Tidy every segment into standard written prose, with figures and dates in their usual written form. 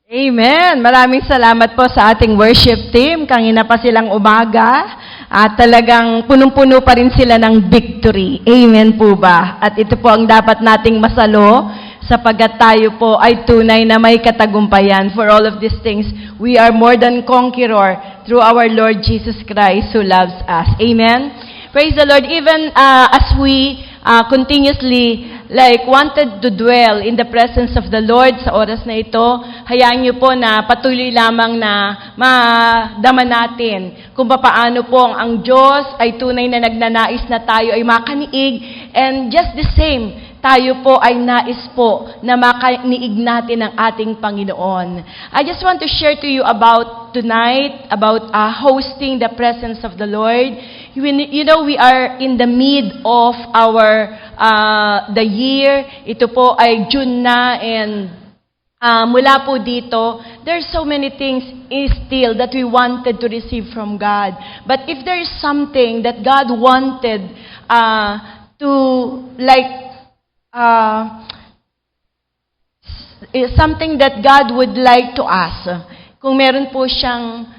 Amen. Maraming salamat po sa ating worship team. Kanina pa silang umaga at talagang punong-puno pa rin sila ng victory. Amen po ba? At ito po ang dapat nating masalo sapagkat tayo po ay tunay na may katagumpayan. For all of these things, we are more than conqueror through our Lord Jesus Christ who loves us. Amen. Praise the Lord. Even as we continuously wanted to dwell in the presence of the Lord sa oras na ito, hayaan niyo po na patuloy lamang na madama natin kung paano po ang Diyos ay tunay na nagnanais na tayo ay makaniig, and just the same, tayo po ay nais po na makaniig natin ang ating Panginoon. I just want to share to you about tonight, about hosting the presence of the Lord. You know, we are in the mid of the year. Ito po ay June na, and mula po dito, there's so many things still that we wanted to receive from God. But if there is something that God wanted something that God would like to us, kung meron po siyang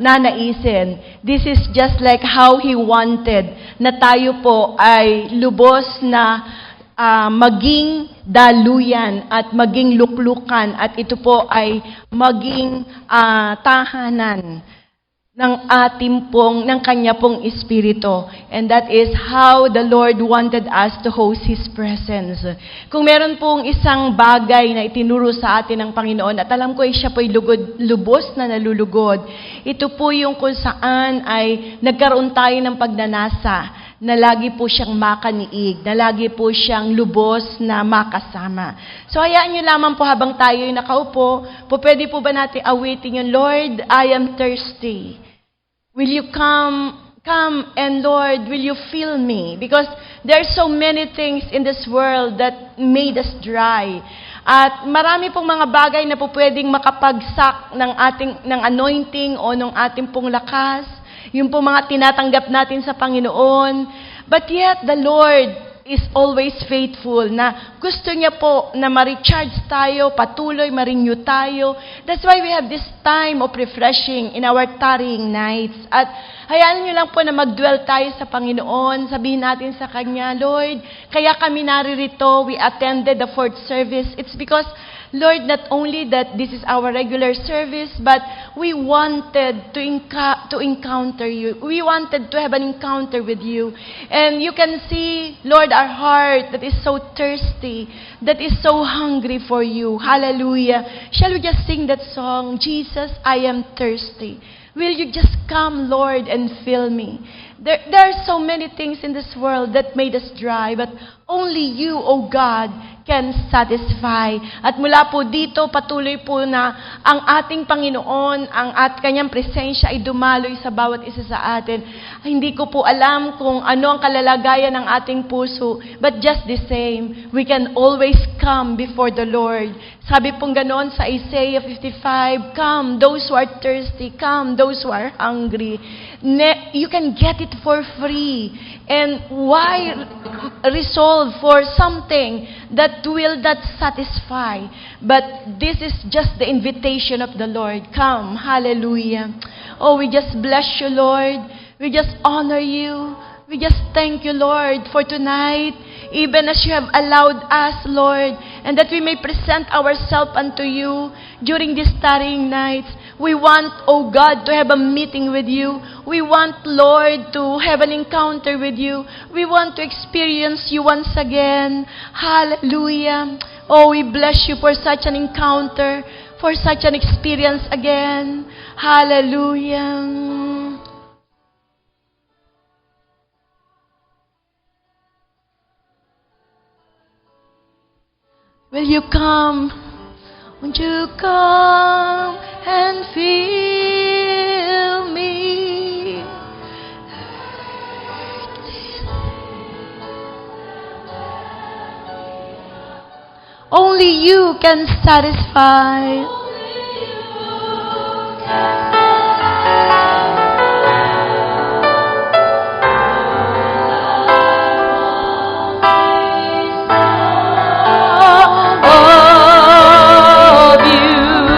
nanaisin, this is just like how He wanted na tayo po ay lubos na maging daluyan at maging luklukan, at ito po ay maging tahanan ng Kanya pong Espiritu. And that is how the Lord wanted us to host His presence. Kung meron pong isang bagay na itinuro sa atin ng Panginoon, at alam ko ay siya po'y lubos na nalulugod, ito po yung kung saan ay nagkaroon tayo ng pagnanasa, na lagi po siyang makaniig, na lagi po siyang lubos na makasama. So hayaan niyo lamang po habang tayo ay nakaupo, pwede po ba natin awitin yung, Lord, I am thirsty. Will you come and Lord, will you fill me? Because there are so many things in this world that made us dry. At marami pong mga bagay na po pwedeng makapagsak ng anointing o ng ating pong lakas, yung po mga tinatanggap natin sa Panginoon. But yet, the Lord is always faithful, na gusto niya po na ma-recharge tayo, patuloy ma-renew tayo. That's why we have this time of refreshing in our tarrying nights. At hayaan niyo lang po na mag-dwell tayo sa Panginoon. Sabihin natin sa Kanya, Lord, kaya kami naririto, we attended the 4th service. It's because, Lord, not only that this is our regular service, but we wanted to encounter you. We wanted to have an encounter with you. And you can see, Lord, our heart that is so thirsty, that is so hungry for you. Hallelujah. Shall we just sing that song, Jesus, I am thirsty. Will you just come, Lord, and fill me? There are so many things in this world that made us dry, but only you, O God, can satisfy. At mula po dito, patuloy po na ang ating Panginoon, at Kanyang presensya ay dumaloy sa bawat isa sa atin. Hindi ko po alam kung ano ang kalalagayan ng ating puso, but just the same, we can always come before the Lord. Sabi pong ganon sa Isaiah 55, come, those who are thirsty, come, those who are hungry. You can get it for free. And why resolve for something that will not satisfy? But this is just the invitation of the Lord. Come, hallelujah. Oh, we just bless you, Lord. We just honor you. We just thank you, Lord, for tonight, even as you have allowed us, Lord, and that we may present ourselves unto you during these tarrying nights. We want, oh God, to have a meeting with you. We want, Lord, to have an encounter with you. We want to experience you once again. Hallelujah. Oh, we bless you for such an encounter, for such an experience again. Hallelujah. Will you come? Won't you come and fill me? Only you can satisfy. Of you.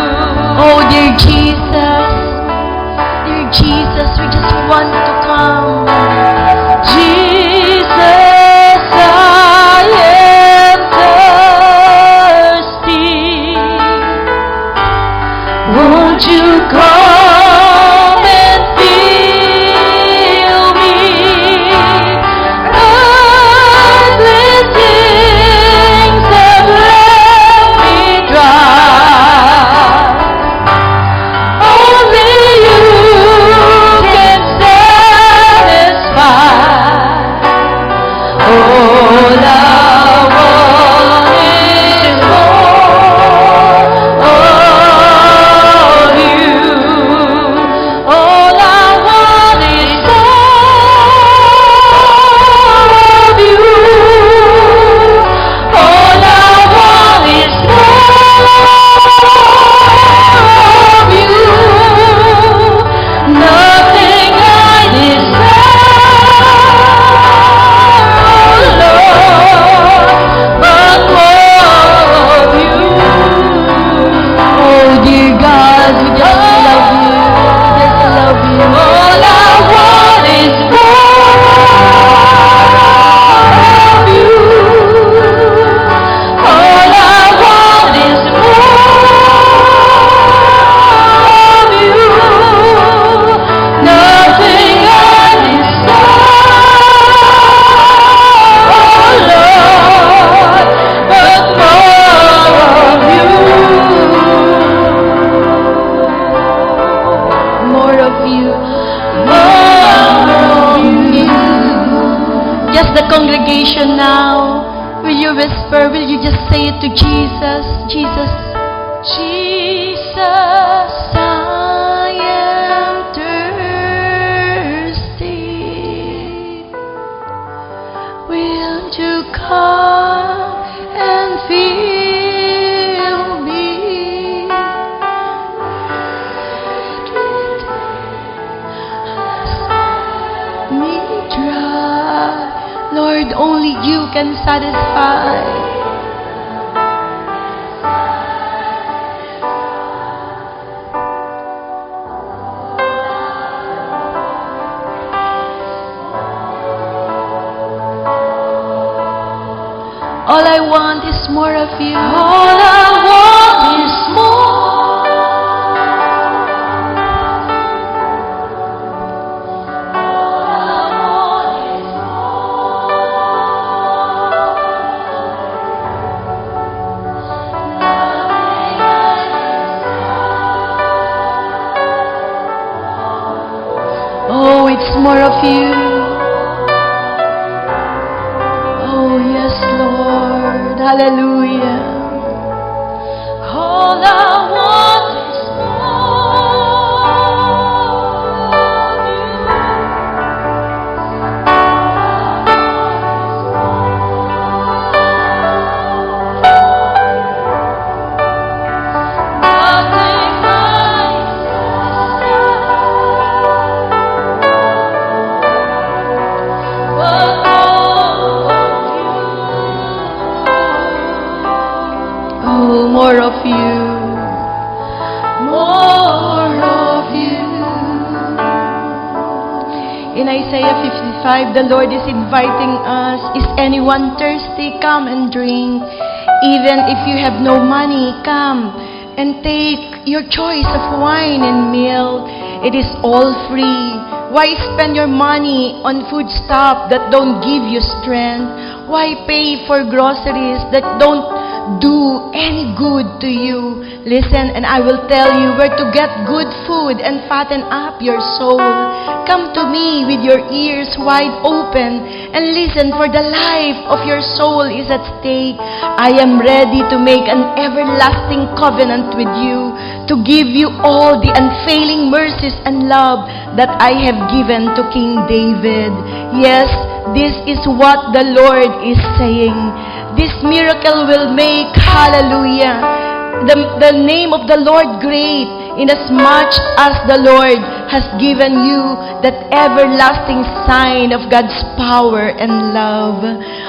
Jesus, Jesus, Jesus, I am thirsty. Will you come and fill me? Me dry. Lord, only you can satisfy. All I want is more of you. All I want is more. Oh, it's more of you. Oh, yes, Lord. Hallelujah. All I want is more of you. More of you. In Isaiah 55, the Lord is inviting us. Is anyone thirsty? Come and drink. Even if you have no money, come and take your choice of wine and meal. It is all free. Why spend your money on food stuff that don't give you strength? Why pay for groceries that don't do any good to you? Listen, and I will tell you where to get good food and fatten up your soul. Come to me with your ears wide open and listen, for the life of your soul is at stake. I am ready to make an everlasting covenant with you, to give you all the unfailing mercies and love that I have given to King David. Yes, this is what the Lord is saying. This miracle will make, hallelujah, the name of the Lord great, inasmuch as the Lord has given you that everlasting sign of God's power and love.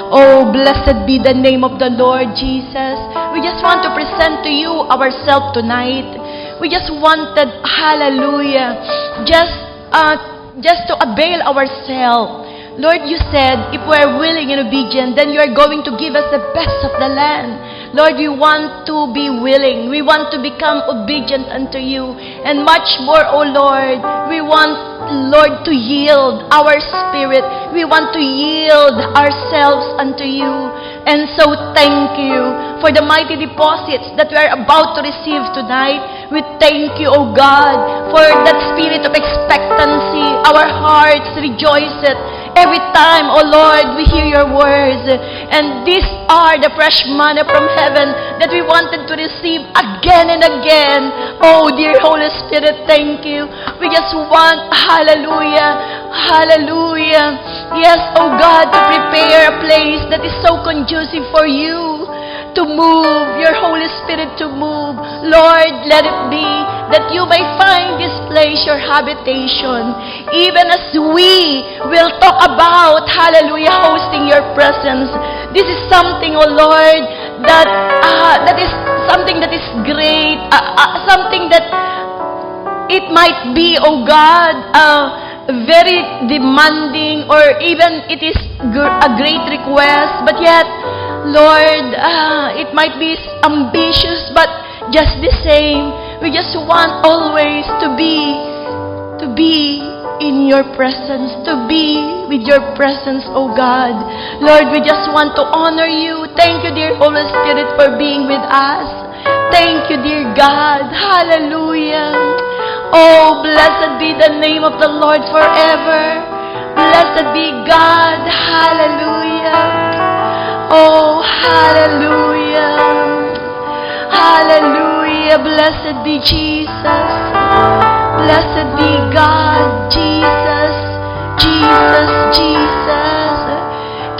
Oh, blessed be the name of the Lord Jesus. We just want to present to you ourselves tonight. We just wanted, hallelujah, just to avail ourselves. Lord, you said, if we are willing and obedient, then you are going to give us the best of the land. Lord, we want to be willing. We want to become obedient unto you. And much more, O Lord, we want, Lord, to yield our spirit. We want to yield ourselves unto you. And so thank you for the mighty deposits that we are about to receive tonight. We thank you, O God, for that spirit of expectancy. Our hearts rejoice every time, O Lord, we hear your words. And these are the fresh manna from heaven that we wanted to receive again and again. Oh, dear Holy Spirit, thank you. We just want, hallelujah, hallelujah. Yes, oh God, to prepare a place that is so conducive for you to move, your Holy Spirit to move. Lord, let it be that you may find this place your habitation, even as we will talk about, hallelujah, hosting your presence. This is something, oh Lord, that is something that is great, something that it might be, oh God, very demanding, or even it is a great request, but yet, Lord, it might be ambitious, but just the same, we just want always to be in your presence, to be with your presence, oh God. Lord, we just want to honor you. Thank you, dear Holy Spirit, for being with us. Thank you, dear God. Hallelujah. Oh, blessed be the name of the Lord forever. Blessed be God. Hallelujah. Oh, hallelujah. Hallelujah. Blessed be Jesus. Blessed be God. Jesus. Jesus. Jesus.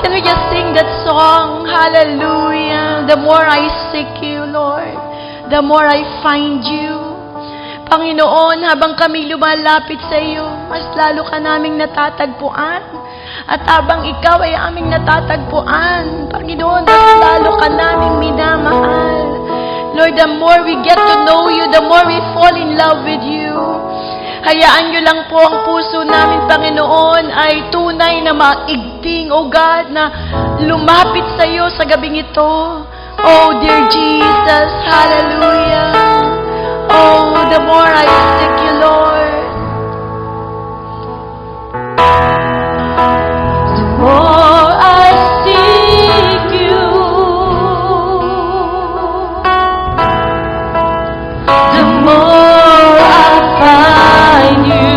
Can we just sing that song? Hallelujah. The more I seek you, Lord, the more I find you. Panginoon, habang kami lumalapit sa iyo, mas lalo ka naming natatagpuan. At habang ikaw ay aming natatagpuan, Panginoon, mas lalo ka naming minamahal. Lord, the more we get to know you, the more we fall in love with you. Hayaan nyo lang po ang puso namin, Panginoon, ay tunay na maigting, O God, na lumapit sa iyo sa gabing ito. Oh, dear Jesus, hallelujah. Oh, the more I seek you, Lord, the more I seek you, the more I find you,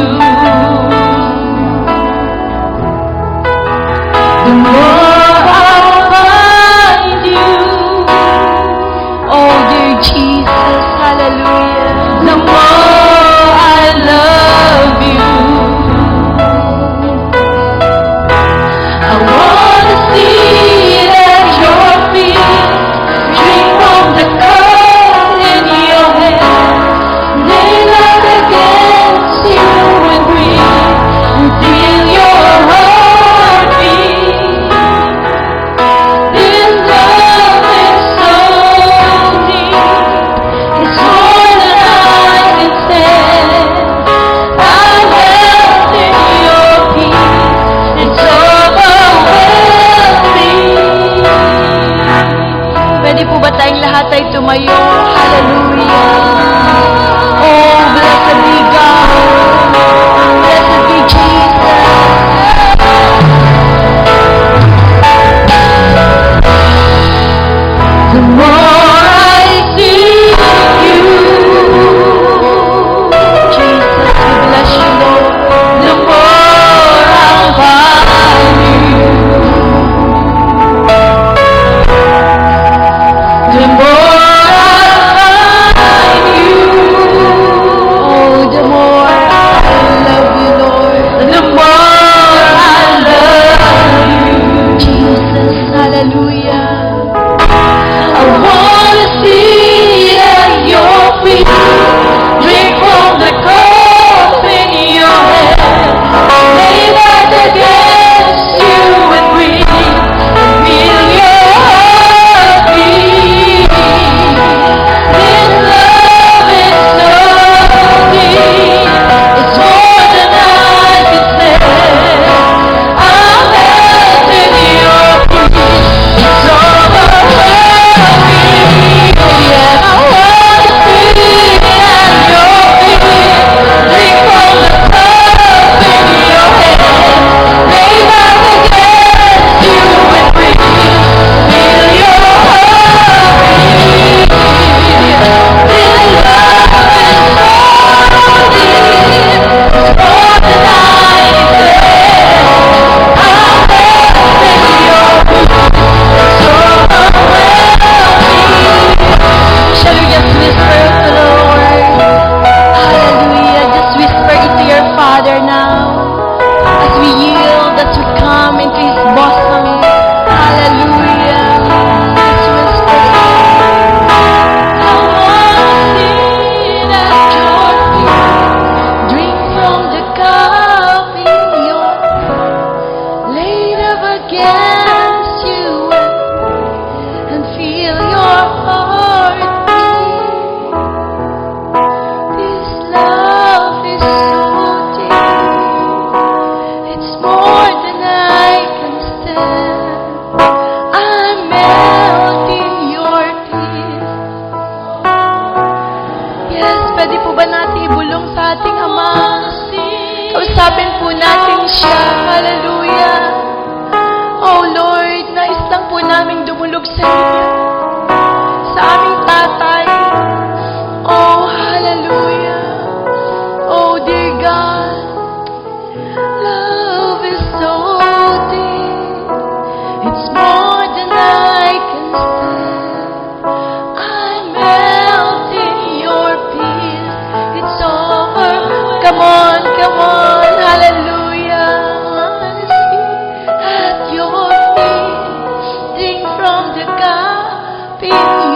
the more I find you. Oh, dear Jesus, hallelujah. The more I love you, I want to sit at your feet, drink from the cup in your hand, lay out against you and breathe, and feel your heartbeat. This love is so deep, it's more than I can stand. I'm held in your peace, it's overwhelming. Pwede po ba tayong lahat ay tumayo? Hallelujah. Oh, blessed be God. Blessed be Jesus. The more I see you, Jesus, we bless you, Lord. The more I find you, the more I find you. Oh, the more I love you, Lord. The more I love you, Jesus, hallelujah. I wanna sit at your feet, drink from the cup in your hand, lay back against you and breathe, and feel your heartbeat. This love is so deep, it's more than I can stand. I'm held in your peace, it's overwhelming. Yeah, I wanna sit at your feet, drink from the cup in your hand, lay back against you and breathe, feel your heartbeat. This love is so deep, it's more than I can stand. I'm held in your peace, it's overwhelming. Shall we just whisper it to the Lord? Hallelujah. Just whisper it to your Father now. As we yield, as we come into His bosom. Hallelujah. Just whisper it. I wanna sit at your feet, drink from the cup in your hand, laid up against you and feel your heartbeat. This love is so deep, it's more than I can stand. I'm melting your peace. Yes, pwede po ba natin ibulong sa ating Ama? Kausapin po natin siya. Hallelujah. Oh Lord, nais lang po namin dumulog sa inyo, sa aming tatay. Oh, hallelujah. Oh, dear God, love is so deep, it's more than I can stand. I'm melting your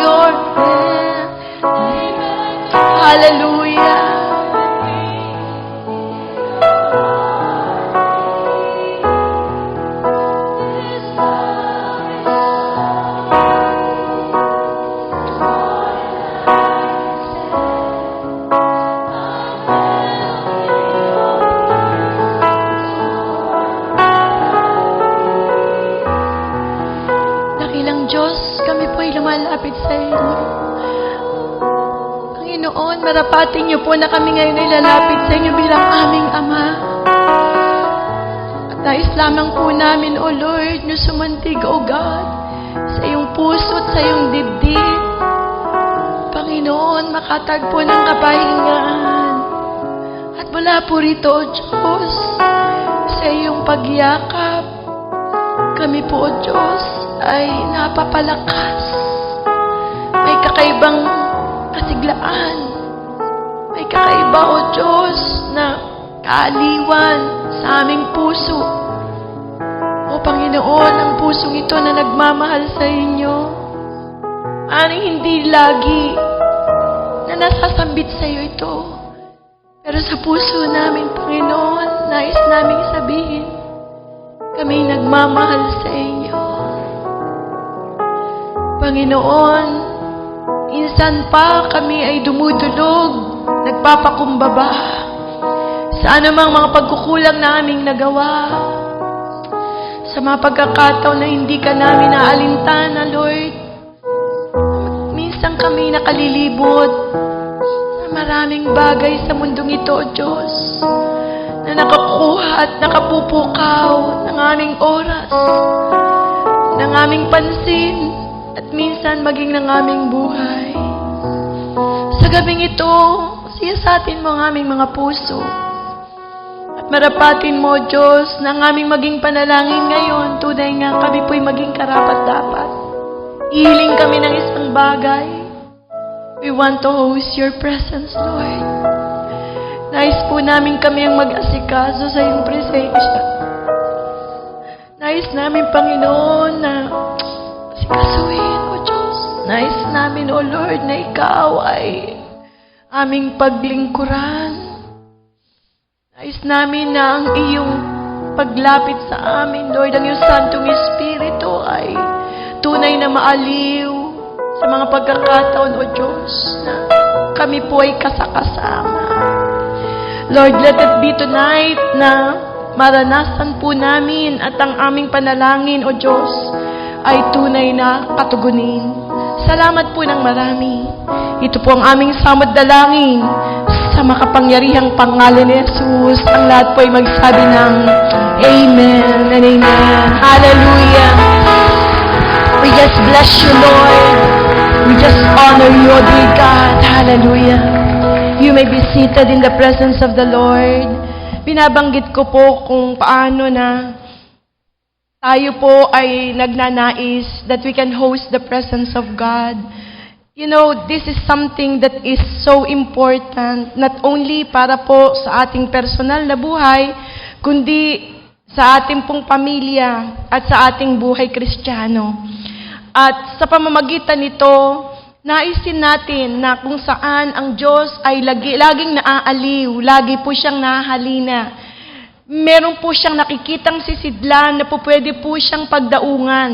your hand. Hallelujah. Dakilang Diyos, kami po'y lumalapit sa inyo. Panginoon, marapatin niyo po na kami ngayon ay lalapit sa inyo bilang aming Ama. At nais lamang po namin, O Lord, na sumantig, O God, sa iyong puso at sa iyong dibdib. Panginoon, makatagpo ng kapahingahan. At mula po rito, O Diyos, sa iyong pagyakap, kami po, O Diyos, ay napapalakas. May kakaibang kasiglaan. May kakaiba, O Diyos, na kaaliwan sa aming puso. O Panginoon, ang pusong ito na nagmamahal sa inyo, aning hindi lagi na nasasambit sa iyo ito. Pero sa puso namin, Panginoon, nais naming sabihin, kami nagmamahal sa inyo. Panginoon, insan pa kami ay dumudulog, nagpapakumbaba sa anumang mga pagkukulang na aming nagawa. Sa mga pagkakataon na hindi ka namin naalintana, Lord, minsan kami nakalilibot sa maraming bagay sa mundong ito, O Diyos, na nakakuha at nakapupukaw ng aming oras, ng aming pansin, at minsan maging ng aming buhay. Sa gabing ito, siyasatin mo ang aming mga puso. At marapatin mo, Diyos, na ang aming maging panalangin ngayon, tunay nga kami po'y maging karapat-dapat. Hiling kami ng isang bagay. We want to host your presence, Lord. Nais po namin kami ang mag-asikaso sa iyong presensya. Nais namin, Panginoon, na asikasuhin, O Diyos. Nais namin, O Lord, na ikaw ay aming paglingkuran. Nais namin na ang iyong paglapit sa amin, Lord, ang iyong Santong Espiritu ay tunay na maaliw sa mga pagkakataon, O Diyos, na kami po ay kasakasama. Lord, let it be tonight na maranasan po namin at ang aming panalangin, O Diyos, ay tunay na katugunin. Salamat po ng marami. Ito po ang aming samod dalangin sa makapangyarihang pangalan ni Jesus. Ang lahat po ay magsabi ng Amen and Amen. Hallelujah. We just bless you, Lord. We just honor you, O dear God. Hallelujah. You may be seated in the presence of the Lord. Binabanggit ko po kung paano na tayo po ay nagnanais that we can host the presence of God. You know, this is something that is so important, not only para po sa ating personal na buhay, kundi sa ating pong pamilya at sa ating buhay Kristiyano. At sa pamamagitan nito, naisin natin na kung saan ang Diyos ay laging naaaliw, lagi po siyang nahahalina. Meron po siyang nakikitang sisidlan na po pwede po siyang pagdaungan.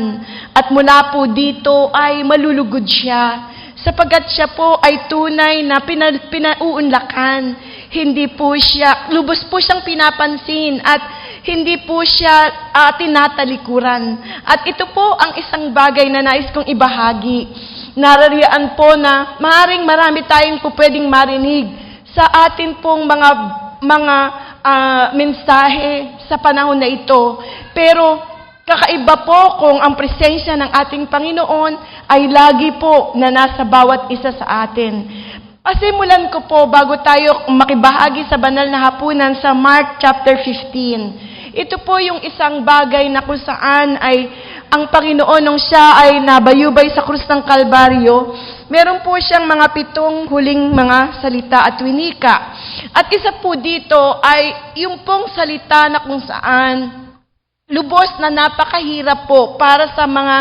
At mula po dito ay malulugod siya. Sapagkat siya po ay tunay na pinauunlakan. Hindi po siya, lubos po siyang pinapansin at hindi po siya tinatalikuran. At ito po ang isang bagay na nais kong ibahagi. Narariyan po na maaaring marami tayong po pwedeng marinig sa atin pong mga mensahe sa panahon na ito. Pero kakaiba po kung ang presensya ng ating Panginoon ay lagi po na nasa bawat isa sa atin. Pasimulan ko po bago tayo makibahagi sa banal na hapunan sa Mark chapter 15. Ito po yung isang bagay na kung saan ay ang Panginoon nung siya ay nabayubay sa krus ng Kalbaryo, meron po siyang mga 7 huling mga salita at winika. At isa po dito ay yung pong salita na kung saan lubos na napakahirap po para sa mga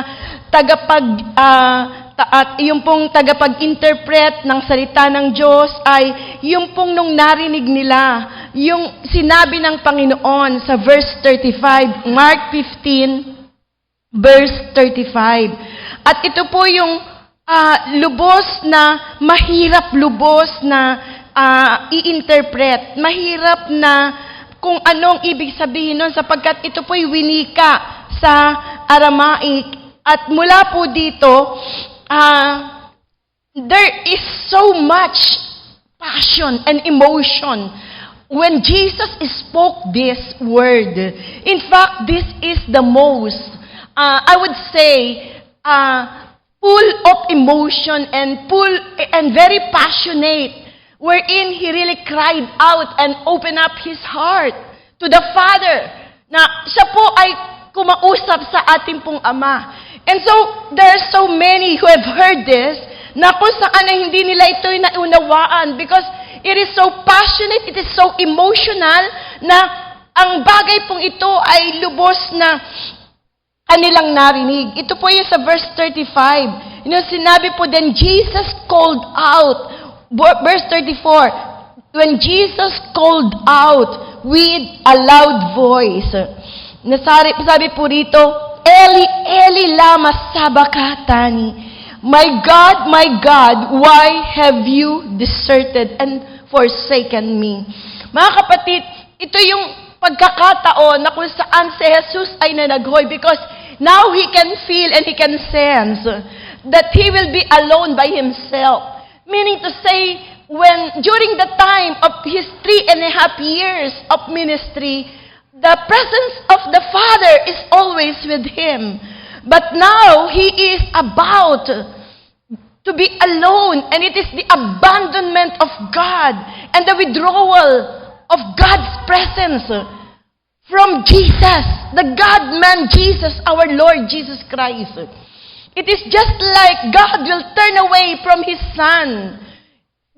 at yung pong tagapag-interpret ng salita ng Diyos ay yung pong nung narinig nila, yung sinabi ng Panginoon sa verse 35, Mark 15, verse 35. At ito po yung lubos na, mahirap lubos na i-interpret. Mahirap na kung anong ibig sabihin nun sapagkat ito po'y winika sa Aramaic. At mula po dito, there is so much passion and emotion when Jesus spoke this word. In fact, this is the most, I would say, full of emotion and very passionate, wherein he really cried out and opened up his heart to the Father, na siya po ay kumausap sa ating pong Ama. And so, there are so many who have heard this, na kung saan ay hindi nila ito'y naunawaan, because it is so passionate, it is so emotional, na ang bagay pong ito ay lubos na kanilang narinig. Ito po yung sa verse 35. You know, sinabi po, then Jesus called out, verse 34, when Jesus called out with a loud voice, sabi po rito, Eli, Eli, lama sabachthani. My God, why have you deserted and forsaken me? Mga kapatid, ito yung pagkakataon na kung saan si Jesus ay nanaghoy because now he can feel and he can sense that he will be alone by himself. Meaning to say, during the time of his 3.5 years of ministry, the presence of the Father is always with him. But now, he is about to be alone, and it is the abandonment of God and the withdrawal of God's presence from Jesus, the God-man Jesus, our Lord Jesus Christ. It is just like God will turn away from His Son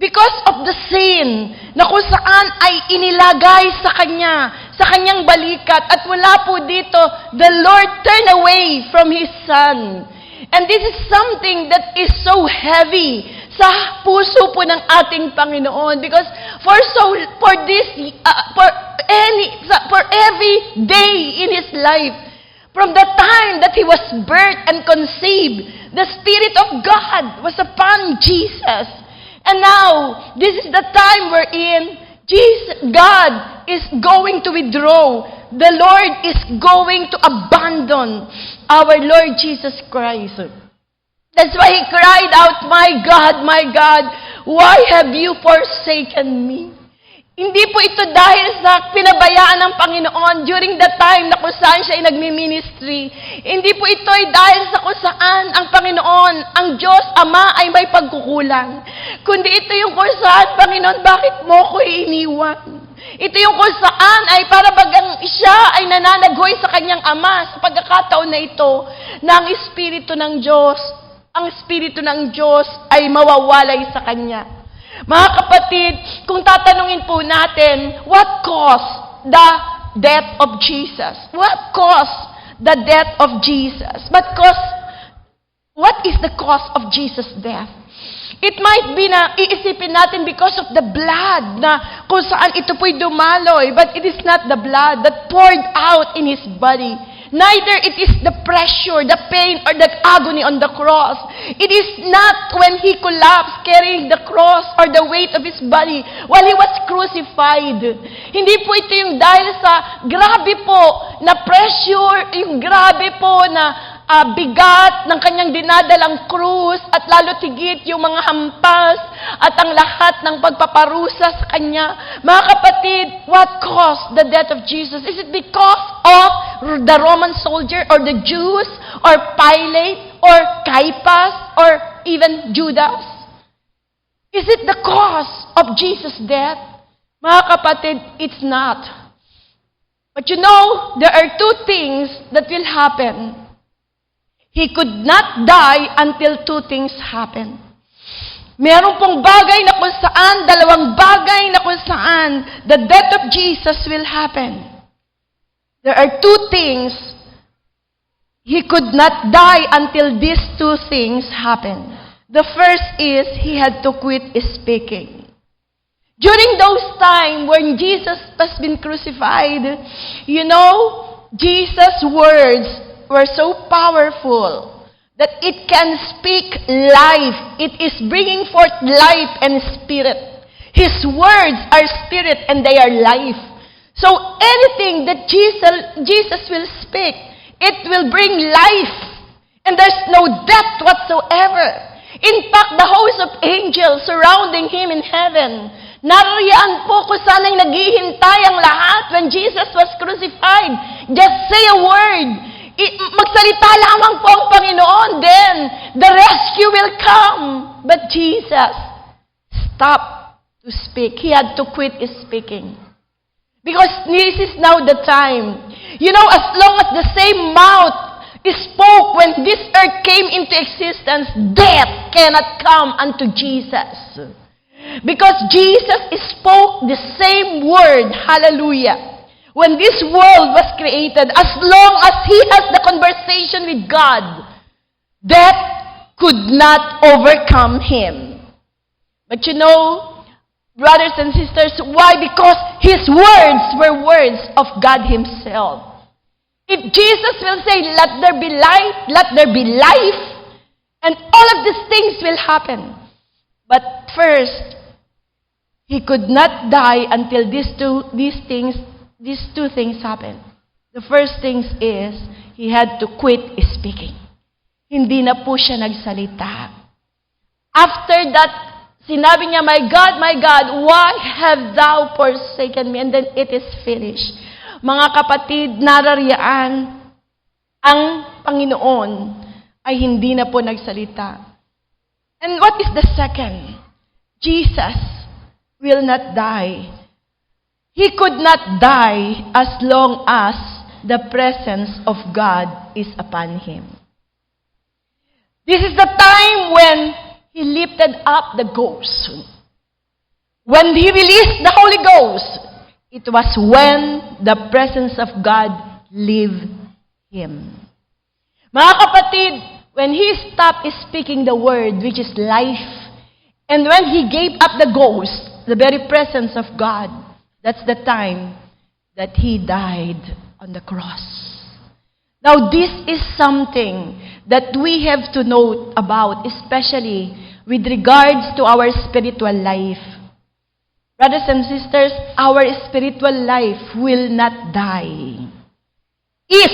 because of the sin na kung saan ay inilagay sa Kanyang balikat. At wala po dito, the Lord turned away from His Son. And this is something that is so heavy sa puso po ng ating Panginoon because for every day in His life, from the time that He was birthed and conceived, the Spirit of God was upon Jesus. And now, this is the time wherein God is going to withdraw. The Lord is going to abandon our Lord Jesus Christ. That's why He cried out, my God, why have you forsaken me? Hindi po ito dahil sa pinabayaan ng Panginoon during the time na kung saan siya ay nagmi-ministry. Hindi po ito ay dahil sa kung saan ang Panginoon, ang Diyos Ama ay may pagkukulang. Kundi ito yung kung saan, Panginoon, bakit mo ko iniwan? Ito yung kung saan ay para bagang siya ay nananaghoy sa kanyang Ama sa pagkakataon na ito na ang Espiritu ng Diyos ay mawawalay sa Kanya. Mga kapatid, kung tatanungin po natin, what caused the death of Jesus? What caused the death of Jesus? What is the cause of Jesus' death? It might be na iisipin natin because of the blood na kung saan ito po'y dumaloy, but it is not the blood that poured out in His body. Neither it is the pressure, the pain, or the agony on the cross. It is not when He collapsed carrying the cross or the weight of His body while He was crucified. Hindi po ito yung dahil sa grabe po na pressure, yung grabe po na bigat ng kanyang dinadalang krus at lalo tigit yung mga hampas at ang lahat ng pagpaparusa sa kanya. Mga kapatid, what caused the death of Jesus? Is it because of the Roman soldier or the Jews or Pilate or Caiaphas or even Judas? Is it the cause of Jesus' death? Mga kapatid, it's not. But you know, there are two things that will happen. He could not die until two things happen. Meron pong bagay na kung saan, dalawang bagay na kung saan, the death of Jesus will happen. There are two things. He could not die until these two things happen. The first is he had to quit speaking. During those times when Jesus has been crucified, Jesus' words were so powerful that it can speak life. It is bringing forth life and spirit. His words are spirit and they are life. So anything that Jesus will speak, it will bring life. And there's no death whatsoever. In fact, the host of angels surrounding him in heaven, naririyan po kung sana'y naghihintay ang lahat when Jesus was crucified. Just say a word. Magsalita lamang po ang Panginoon, then the rescue will come. But Jesus stopped to speak. He had to quit speaking. Because this is now the time. As long as the same mouth spoke when this earth came into existence, death cannot come unto Jesus. Because Jesus spoke the same word, hallelujah. When this world was created, as long as he has the conversation with God, death could not overcome him. But brothers and sisters, why? Because his words were words of God himself. If Jesus will say, let there be light, let there be life, and all of these things will happen. But first, he could not die until these two things happen. The first thing is, he had to quit speaking. Hindi na po siya nagsalita. After that, sinabi niya, my God, why have thou forsaken me? And then it is finished. Mga kapatid, narariyaan ang Panginoon ay hindi na po nagsalita. And what is the second? Jesus will not die. He could not die as long as the presence of God is upon him. This is the time when he lifted up the ghost. When he released the Holy Ghost, it was when the presence of God left him. Mga kapatid, when he stopped speaking the word, which is life, and when he gave up the ghost, the very presence of God, that's the time that he died on the cross. Now, this is something that we have to note about, especially with regards to our spiritual life. Brothers and sisters, our spiritual life will not die if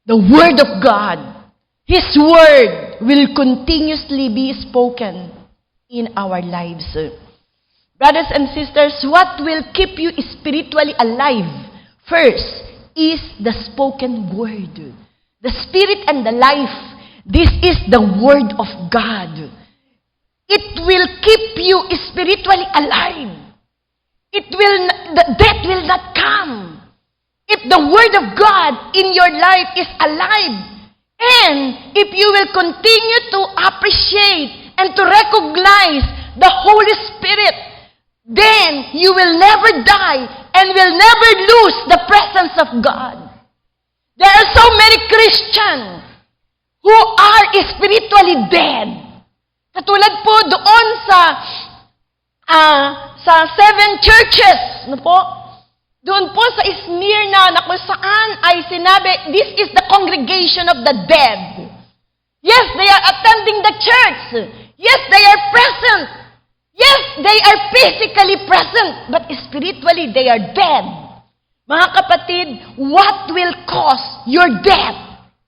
the Word of God, His Word, will continuously be spoken in our lives. Brothers and sisters, what will keep you spiritually alive first is the spoken Word. The Spirit and the life, this is the Word of God. It will keep you spiritually alive. The death will not come. If the Word of God in your life is alive, and if you will continue to appreciate and to recognize the Holy Spirit, then you will never die and will never lose the presence of God. There are so many Christians who are spiritually dead. Katulad po doon sa 7 churches, doon po sa Smyrna na kung saan ay sinabi, this is the congregation of the dead. Yes, they are attending the church. Yes, they are present. Yes, they are physically present, but spiritually they are dead. Mga kapatid, what will cause your death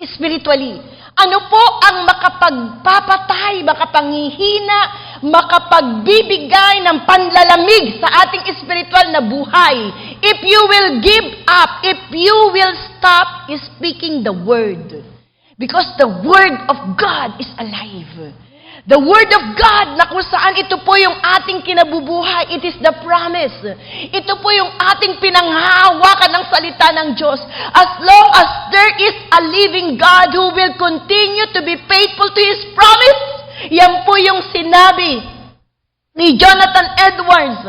spiritually? Ano po ang makapagpapatay, makapangihina, makapagbibigay ng panlalamig sa ating spiritual na buhay? If you will give up, if you will stop speaking the Word. Because the Word of God is alive. The Word of God na kung saan ito po yung ating kinabubuhay, it is the promise. Ito po yung ating pinanghahawakan ng salita ng Diyos. As long as there is a living God who will continue to be faithful to His promise, yan po yung sinabi ni Jonathan Edwards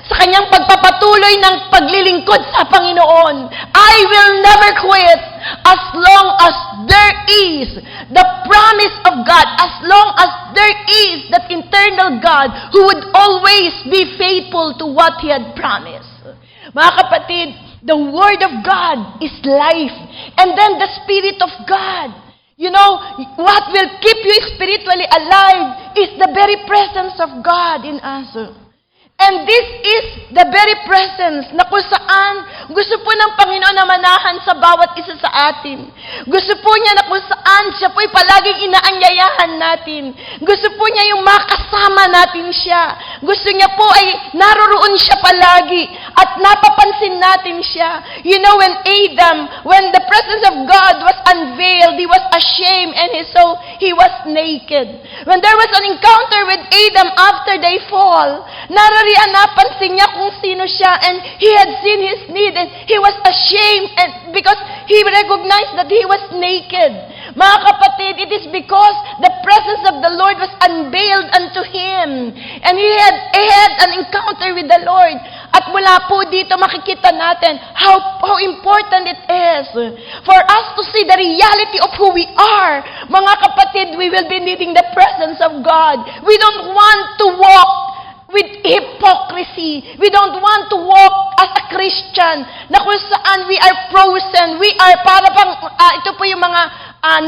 sa kanyang pagpapatuloy ng paglilingkod sa Panginoon. I will never quit as long as there is the promise of God, as long as there is that eternal God who would always be faithful to what He had promised. Mga kapatid, the Word of God is life. And then the Spirit of God. You know, what will keep you spiritually alive is the very presence of God in us. And this is the very presence na kung saan gusto po ng Panginoon na manahan sa bawat isa sa atin. Gusto po niya na kung saan siya po'y palaging inaanyayahan natin. Gusto po niya yung makasama natin siya. Gusto niya po ay naroroon siya palagi at napapansin natin siya. You know, when the presence of God was unveiled, he was ashamed and he was naked. When there was an encounter with Adam after they fall, napansin niya kung sino siya, and he had seen his need, and he was ashamed and because he recognized that he was naked. Mga kapatid, it is because the presence of the Lord was unveiled unto him, and he had an encounter with the Lord. At mula po dito makikita natin how important it is for us to see the reality of who we are. Mga kapatid, we will be needing the presence of God. We don't want to walk with hypocrisy. We don't want to walk as a Christian na kung saan we are frozen. We are para pang, ito po yung mga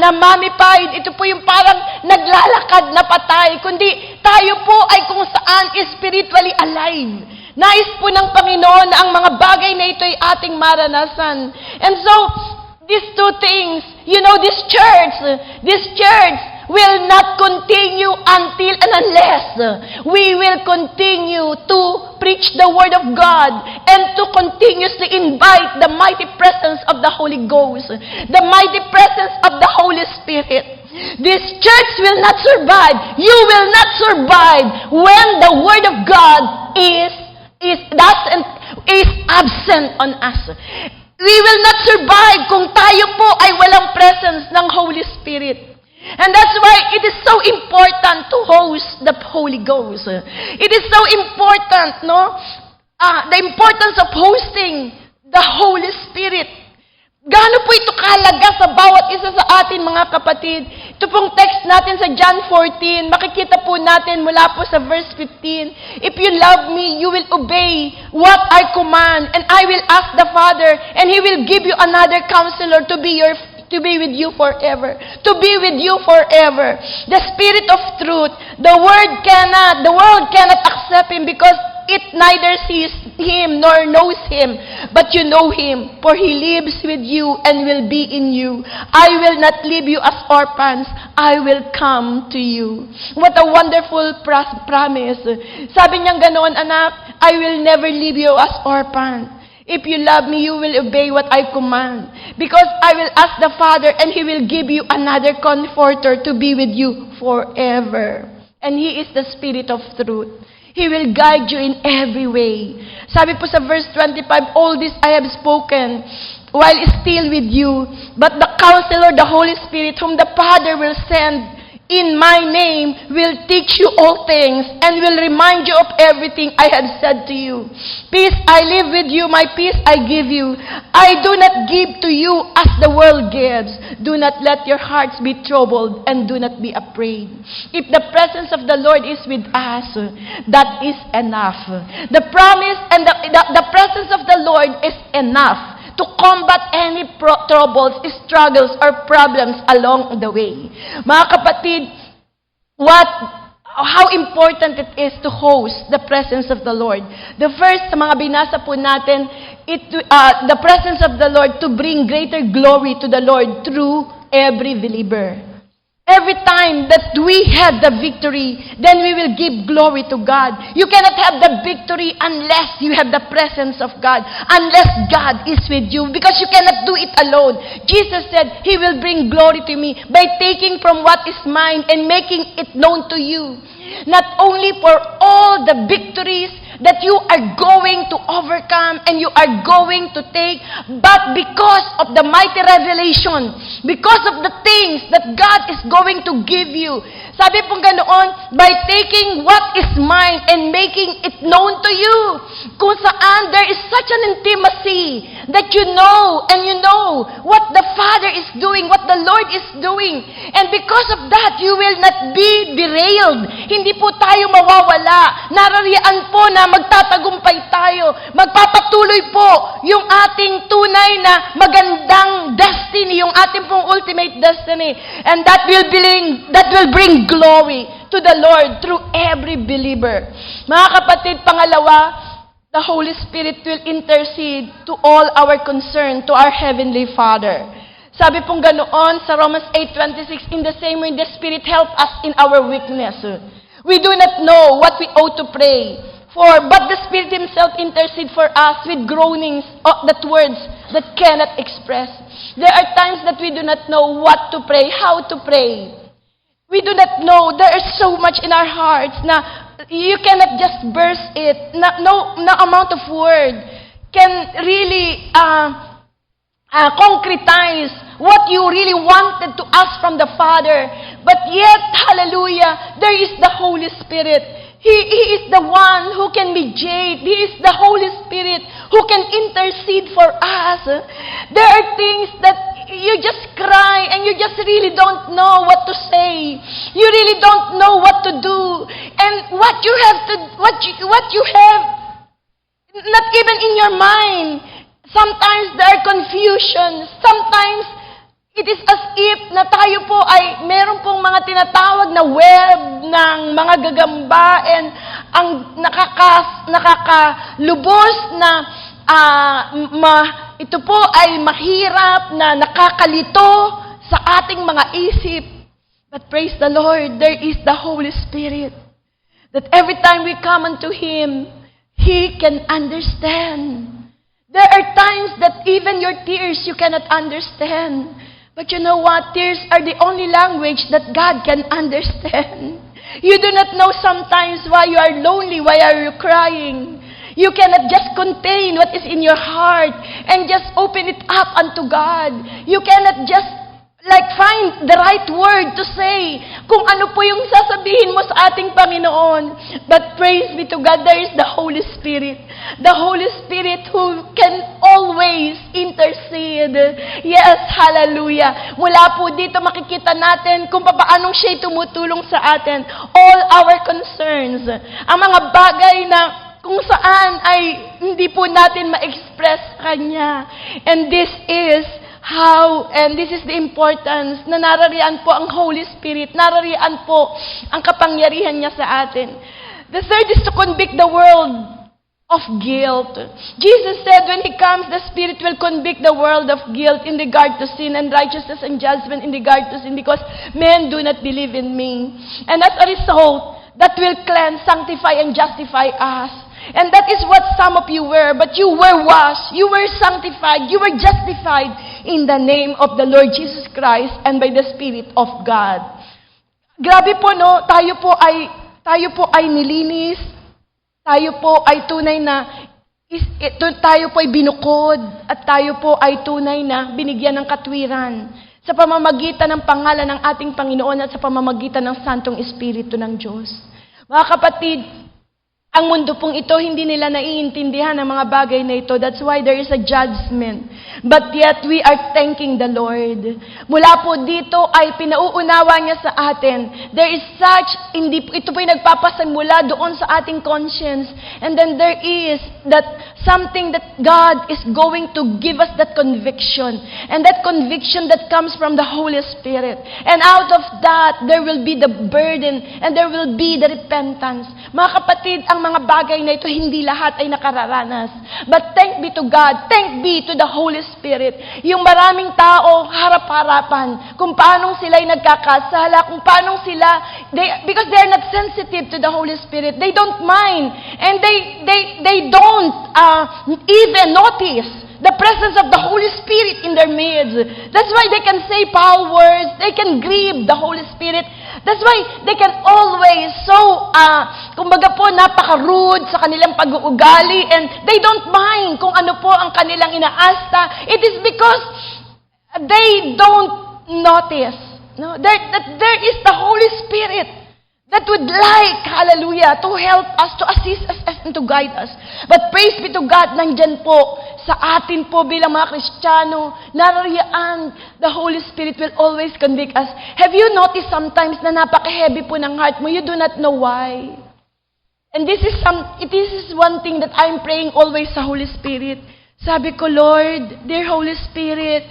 namamified, ito po yung parang naglalakad na patay. Kundi tayo po ay kung saan spiritually alive. Nais po ng Panginoon na ang mga bagay na ito ay ating maranasan. And so, these two things, you know, this church will not continue until and unless we will continue to preach the Word of God and to continuously invite the mighty presence of the Holy Ghost, the mighty presence of the Holy Spirit. This church will not survive. You will not survive when the Word of God is absent on us. We will not survive kung tayo po ay walang presence ng Holy Spirit. And that's why it is so important to host the Holy Ghost. It is so important, no? The importance of hosting the Holy Spirit. Gaano po ito kahalaga sa bawat isa sa atin, mga kapatid? Ito pong text natin sa John 14, makikita po natin mula po sa verse 15. If you love me, you will obey what I command, and I will ask the Father, and He will give you another counselor to be with you forever. To be with you forever. The Spirit of truth. The world cannot accept Him because it neither sees Him nor knows Him. But you know Him, for He lives with you and will be in you. I will not leave you as orphans. I will come to you. What a wonderful promise. Sabi niyang ganoon, anak, I will never leave you as orphans. If you love me, you will obey what I command. Because I will ask the Father, and He will give you another comforter to be with you forever. And He is the Spirit of truth. He will guide you in every way. Sabi po sa verse 25, all this I have spoken while still with you. But the Counselor, the Holy Spirit, whom the Father will send in my name, will teach you all things and will remind you of everything I have said to you. Peace I live with you, my peace I give you. I do not give to you as the world gives. Do not let your hearts be troubled and do not be afraid. If the presence of the Lord is with us, that is enough. The promise and the presence of the Lord is enough to combat any troubles, struggles, or problems along the way. Mga kapatid, how important it is to host the presence of the Lord. The first, sa mga binasa po natin, the presence of the Lord to bring greater glory to the Lord through every believer. Every time that we have the victory, then we will give glory to God. You cannot have the victory unless you have the presence of God, unless God is with you, because you cannot do it alone. Jesus said, He will bring glory to me by taking from what is mine and making it known to you. Not only for all the victories that you are going to overcome and you are going to take, but because of the mighty revelation, because of the things that God is going to give you. Sabi pong ganoon, by taking what is mine and making it known to you. kung saan there is such an intimacy that you know and you know what the Father is doing, what the Lord is doing. And because of that, you will not be derailed. Hindi po tayo mawawala. Narariyan po na magtatagumpay tayo. Magpapatuloy po yung ating tunay na magandang destiny, yung ating pong ultimate destiny. And that will bring glory to the Lord through every believer. Mga kapatid, pangalawa, the Holy Spirit will intercede to all our concern, to our Heavenly Father. Sabi pong ganoon sa Romans 8:26, in the same way, the Spirit help us in our weakness. We do not know what we ought to pray for, but the Spirit Himself intercede for us with groanings, that words that cannot express. There are times that we do not know what to pray, how to pray. We do not know. There is so much in our hearts na you cannot just burst it. No amount of word can really concretize what you really wanted to ask from the Father. But yet, hallelujah, there is the Holy Spirit. He is the one who can mediate. He is the Holy Spirit who can intercede for us. There are things that you just cry and you just really don't know what to say. You really don't know what to do. And what you have, not even in your mind. Sometimes there are confusions. Sometimes it is as if na tayo po ay meron pong mga tinatawag na web ng mga gagamba and ang nakakalubos na ito po ay mahirap na nakakalito sa ating mga isip. But praise the Lord, there is the Holy Spirit. That every time we come unto Him, He can understand. There are times that even your tears you cannot understand. But you know what? Tears are the only language that God can understand. You do not know sometimes why you are lonely, why are you crying. You cannot just contain what is in your heart and just open it up unto God. You cannot just find the right word to say kung ano po yung sasabihin mo sa ating Panginoon. But praise be to God, there is the Holy Spirit. The Holy Spirit who can always intercede. Yes, hallelujah. Mula po dito makikita natin kung paano siya'y tumutulong sa atin. All our concerns. Ang mga bagay na kung saan ay hindi po natin ma-express Kanya. And this is the importance na narariyan po ang Holy Spirit, narariyan po ang kapangyarihan niya sa atin. The third is to convict the world of guilt. Jesus said when He comes, the Spirit will convict the world of guilt in regard to sin and righteousness and judgment in regard to sin because men do not believe in me. And as a result, that will cleanse, sanctify, and justify us. And that is what some of you were. But you were washed, you were sanctified, you were justified in the name of the Lord Jesus Christ and by the Spirit of God. Grabe po, no? Tayo po ay nilinis. Tayo po ay tunay na tayo po ay binukod at tayo po ay tunay na binigyan ng katwiran sa pamamagitan ng pangalan ng ating Panginoon at sa pamamagitan ng Santong Espiritu ng Diyos. Mga kapatid, ang mundo pong ito, hindi nila naiintindihan ang mga bagay na ito. That's why there is a judgment. But yet, we are thanking the Lord. Mula po dito ay pinauunawa niya sa atin. There is ito po yung nagpapasimula doon sa ating conscience. And then there is something that God is going to give us that conviction. And that conviction that comes from the Holy Spirit. And out of that, there will be the burden and there will be the repentance. Mga kapatid, ang mga bagay na ito, hindi lahat ay nakararanas. But thank be to God, thank be to the Holy Spirit. Yung maraming tao, harap-harapan, kung paanong sila ay nagkakasala, kung paanong sila, because they are not sensitive to the Holy Spirit, they don't mind, and they don't even notice the presence of the Holy Spirit in their midst. That's why they can say foul words, they can grieve the Holy Spirit. That's why they can always kumbaga po, napaka-rude sa kanilang pag-uugali and they don't mind kung ano po ang kanilang inaasta. It is because they don't notice that there is the Holy Spirit that would like, hallelujah, to help us, to assist us, and to guide us. But praise be to God, nandyan po sa atin po bilang mga Kristiyano, narariyaan, the Holy Spirit will always convict us. Have you noticed sometimes na napaka-heavy po ng heart mo? You do not know why. And this is one thing that I'm praying always sa Holy Spirit. Sabi ko, Lord, dear Holy Spirit,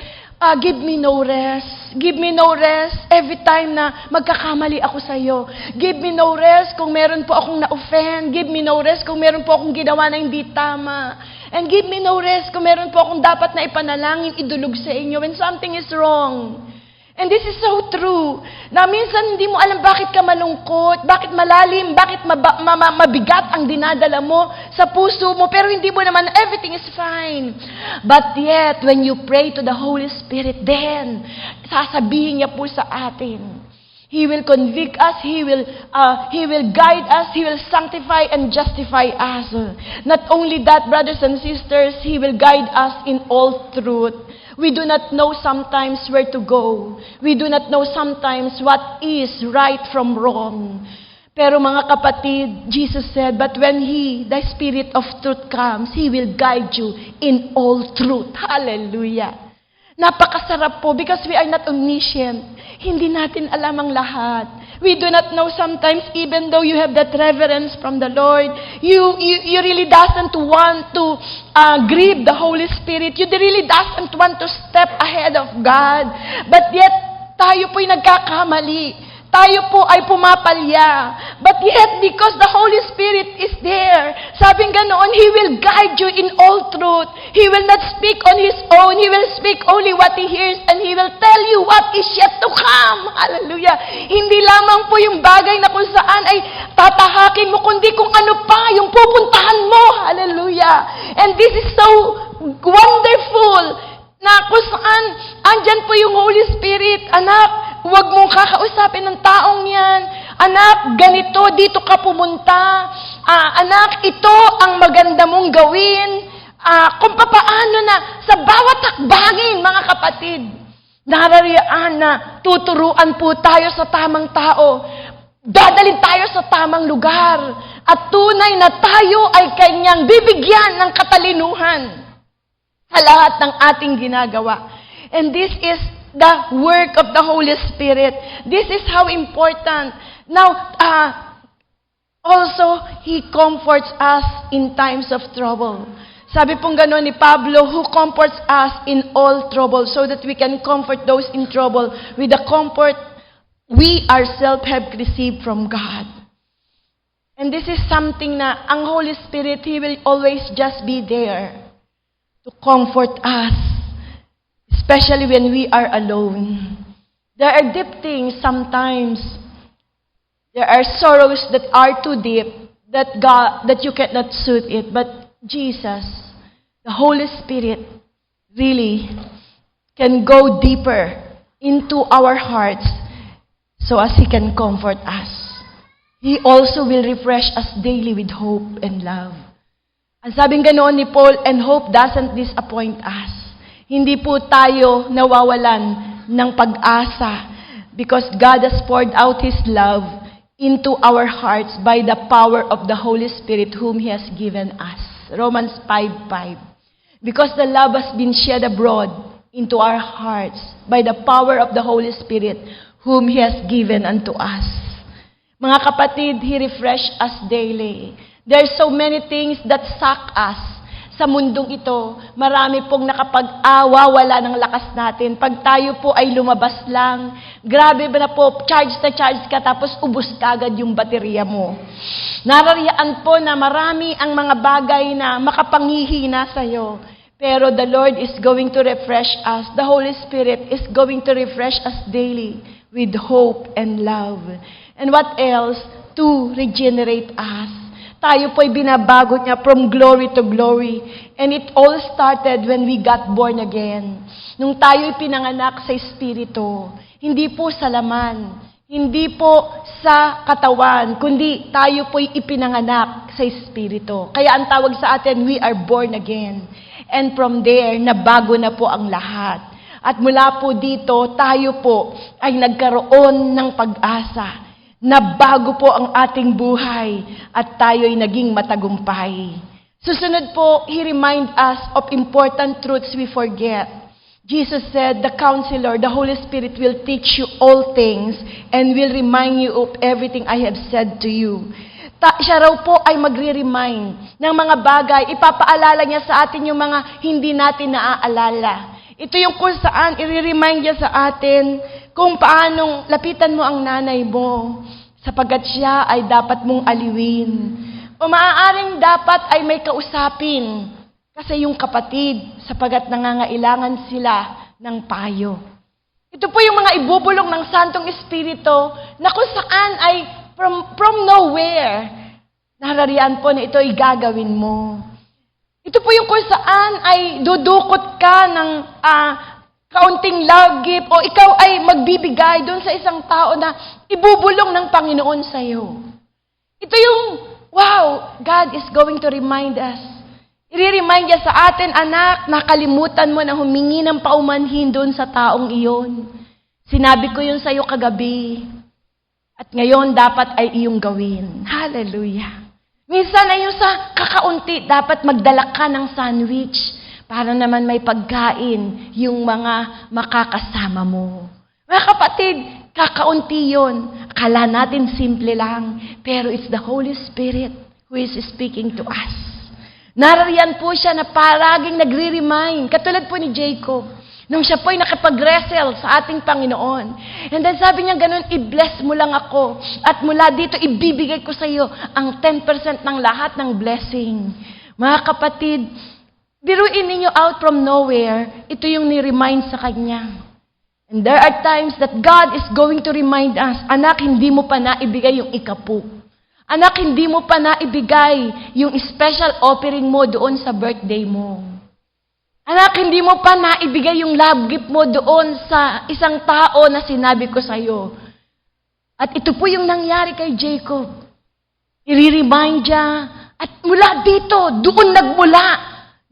give me no rest. Give me no rest every time na magkakamali ako sa iyo. Give me no rest kung meron po akong na-offend. Give me no rest kung meron po akong ginawa na hindi tama. And give me no rest kung meron po akong dapat na ipanalangin, idulog sa inyo when something is wrong. And this is so true. Na minsan hindi mo alam bakit ka malungkot, bakit malalim, bakit mabigat ang dinadala mo sa puso mo, pero hindi mo naman, everything is fine. But yet, when you pray to the Holy Spirit, then, sasabihin niya po sa atin, He will convict us, He will guide us, He will sanctify and justify us. Not only that, brothers and sisters, He will guide us in all truth. We do not know sometimes where to go. We do not know sometimes what is right from wrong. Pero mga kapatid, Jesus said, but when He, the Spirit of truth comes, He will guide you in all truth. Hallelujah. Napakasarap po because we are not omniscient. Hindi natin alam ang lahat. We do not know sometimes, even though you have that reverence from the Lord, you really doesn't want to grieve the Holy Spirit. You really doesn't want to step ahead of God. But yet, tayo po'y nagkakamali. Tayo po ay pumapalya. But yet, because the Holy Spirit is there, sabing ganoon, He will guide you in all truth. He will not speak on His own. He will speak only what He hears, and He will tell you what is yet to come. Hallelujah. Hindi lamang po yung bagay na kung saan ay tatahakin mo, kundi kung ano pa yung pupuntahan mo. Hallelujah. And this is so wonderful na kung saan andyan po yung Holy Spirit. Anak, huwag mong kakausapin ng taong yan. Anak, ganito, dito ka pumunta. Anak, ito ang maganda mong gawin. Kung papaano na sa bawat hakbangin, mga kapatid, narariyaan na tuturuan po tayo sa tamang tao. Dadalhin tayo sa tamang lugar. At tunay na tayo ay kanyang bibigyan ng katalinuhan sa lahat ng ating ginagawa. And this is the work of the Holy Spirit. This is how important. Now, also, He comforts us in times of trouble. Sabi pong gano'n ni Pablo, who comforts us in all trouble so that we can comfort those in trouble with the comfort we ourselves have received from God. And this is something na ang Holy Spirit, He will always just be there to comfort us, especially when we are alone. There are deep things sometimes. There are sorrows that are too deep that you cannot soothe it. But Jesus, the Holy Spirit, really can go deeper into our hearts so as He can comfort us. He also will refresh us daily with hope and love. Ang sabing ganoon ni Paul, and hope doesn't disappoint us. Hindi po tayo nawawalan ng pag-asa because God has poured out His love into our hearts by the power of the Holy Spirit whom He has given us. Romans 5:5. Because the love has been shed abroad into our hearts by the power of the Holy Spirit whom He has given unto us. Mga kapatid, He refreshes us daily. There are so many things that suck us sa mundong ito. Marami pong nakapag-awa, wala ng lakas natin. Pag tayo po ay lumabas lang, grabe ba na po, charge ka, tapos ubos kagad yung baterya mo. Narariyaan po na marami ang mga bagay na makapangihina sa'yo. Pero the Lord is going to refresh us. The Holy Spirit is going to refresh us daily with hope and love. And what else? To regenerate us. Tayo po'y binabago niya from glory to glory. And it all started when we got born again. Nung tayo'y pinanganak sa Espiritu. Hindi po sa laman. Hindi po sa katawan. Kundi tayo po'y ipinanganak sa Espiritu. Kaya ang tawag sa atin, we are born again. And from there, nabago na po ang lahat. At mula po dito, tayo po ay nagkaroon ng pag-asa nabago po ang ating buhay at tayo'y naging matagumpay. Susunod po, He remind us of important truths we forget. Jesus said, the Counselor, the Holy Spirit will teach you all things and will remind you of everything I have said to you. Siya raw po ay magre-remind ng mga bagay. Ipapaalala niya sa atin yung mga hindi natin naaalala. Ito yung kung saan i-remind niya sa atin kung paanong lapitan mo ang nanay mo sapagkat siya ay dapat mong aliwin. O maaaring dapat ay may kausapin kasi yung kapatid sapagkat nangangailangan sila ng payo. Ito po yung mga ibubulong ng Santong Espiritu na kung saan ay from nowhere, narariyan po na ito ay gagawin mo. Ito po yung kung saan ay dudukot ka ng kaunting love gift o ikaw ay magbibigay doon sa isang tao na ibubulong ng Panginoon sa iyo. Ito yung, wow, God is going to remind us. I-remind niya sa atin, anak, nakalimutan mo na humingi ng paumanhin doon sa taong iyon. Sinabi ko yun sa iyo kagabi. At ngayon, dapat ay iyong gawin. Hallelujah. Minsan ay yung sa kakaunti, dapat magdala ka ng sandwich para naman may pagkain yung mga makakasama mo. Mga kapatid, kakaunti yun. Akala natin simple lang, pero it's the Holy Spirit who is speaking to us. Narariyan po siya na paraging nagre-remind, katulad po ni Jacob. Nung siya po'y nakipag-wrestle sa ating Panginoon. And then sabi niya ganun, i-bless mo lang ako. At mula dito, ibibigay ko sa iyo ang 10% ng lahat ng blessing. Mga kapatid, biruin ninyo out from nowhere, ito yung ni-remind sa kanya. And there are times that God is going to remind us, anak, hindi mo pa naibigay yung ikapu. Anak, hindi mo pa naibigay yung special offering mo doon sa birthday mo. Anak, hindi mo pa naibigay yung love gift mo doon sa isang tao na sinabi ko sa iyo. At ito po yung nangyari kay Jacob. I-remind niya, at mula dito, doon nagmula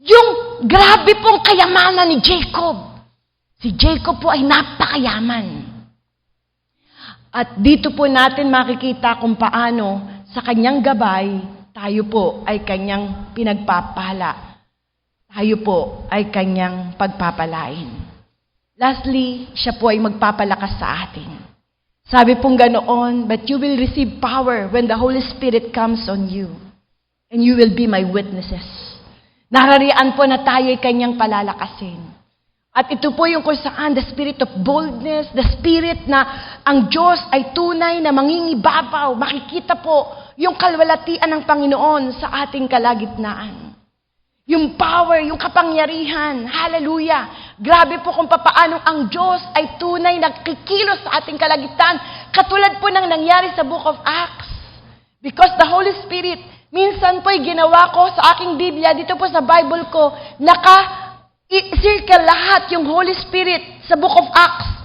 yung grabe pong kayamanan ni Jacob. Si Jacob po ay napakayaman. At dito po natin makikita kung paano sa kanyang gabay, tayo po ay kanyang pinagpapala. Tayo po ay kanyang pagpapalain. Lastly, siya po ay magpapalakas sa atin. Sabi pong ganoon, but you will receive power when the Holy Spirit comes on you. And you will be my witnesses. Narariyan po na tayo ay kanyang palalakasin. At ito po yung kung saan the spirit of boldness, the spirit na ang Diyos ay tunay na mangingibabaw. Makikita po yung kalwalatian ng Panginoon sa ating kalagitnaan. Yung power, yung kapangyarihan. Hallelujah. Grabe po kung papaanong ang Diyos ay tunay nagkikilos sa ating kalagitnaan. Katulad po ng nangyari sa Book of Acts. Because the Holy Spirit, minsan po'y ginawa ko sa aking Biblia, dito po sa Bible ko, naka-circle lahat yung Holy Spirit sa Book of Acts.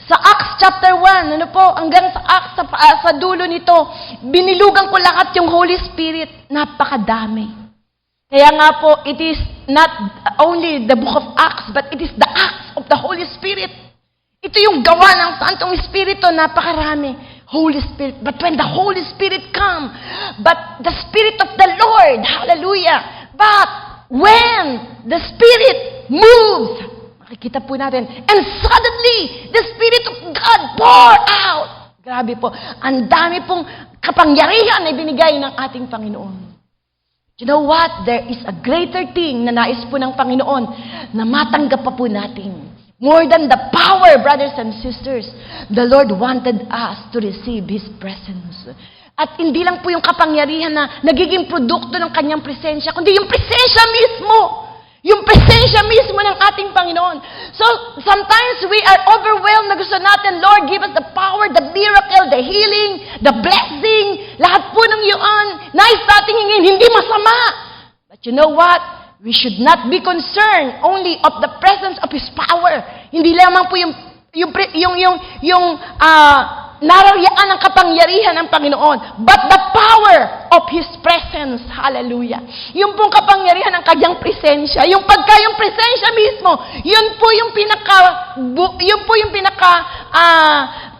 Sa Acts chapter 1, hanggang sa Acts, sa dulo nito, binilugan ko lahat yung Holy Spirit. Napakadami. Kaya nga po, it is not only the book of Acts, but it is the acts of the Holy Spirit. Ito yung gawa ng Santong Espiritu, napakarami. Holy Spirit. But when the Holy Spirit come, but the Spirit of the Lord, hallelujah. But when the Spirit moves, makikita po natin, and suddenly, the Spirit of God pour out. Grabe po. Ang dami pong kapangyarihan na ibinigay ng ating Panginoon. You know what? There is a greater thing na nais po ng Panginoon na matanggap pa po natin. More than the power, brothers and sisters, the Lord wanted us to receive His presence. At hindi lang po yung kapangyarihan na nagiging produkto ng kanyang presensya, kundi yung presensya mismo. Yung presensya mismo ng ating Panginoon. So, sometimes we are overwhelmed na gusto natin, Lord, give us the power, the miracle, the healing, the blessing, lahat po ng yun. Nais nating hingin, hindi masama. But you know what? We should not be concerned only of the presence of His power. Hindi lamang po yung narariyaan ang kapangyarihan ng Panginoon, but the power of His presence. Hallelujah. Yung pong kapangyarihan ng kanyang presensya, yung presensya mismo, yun po yung pinaka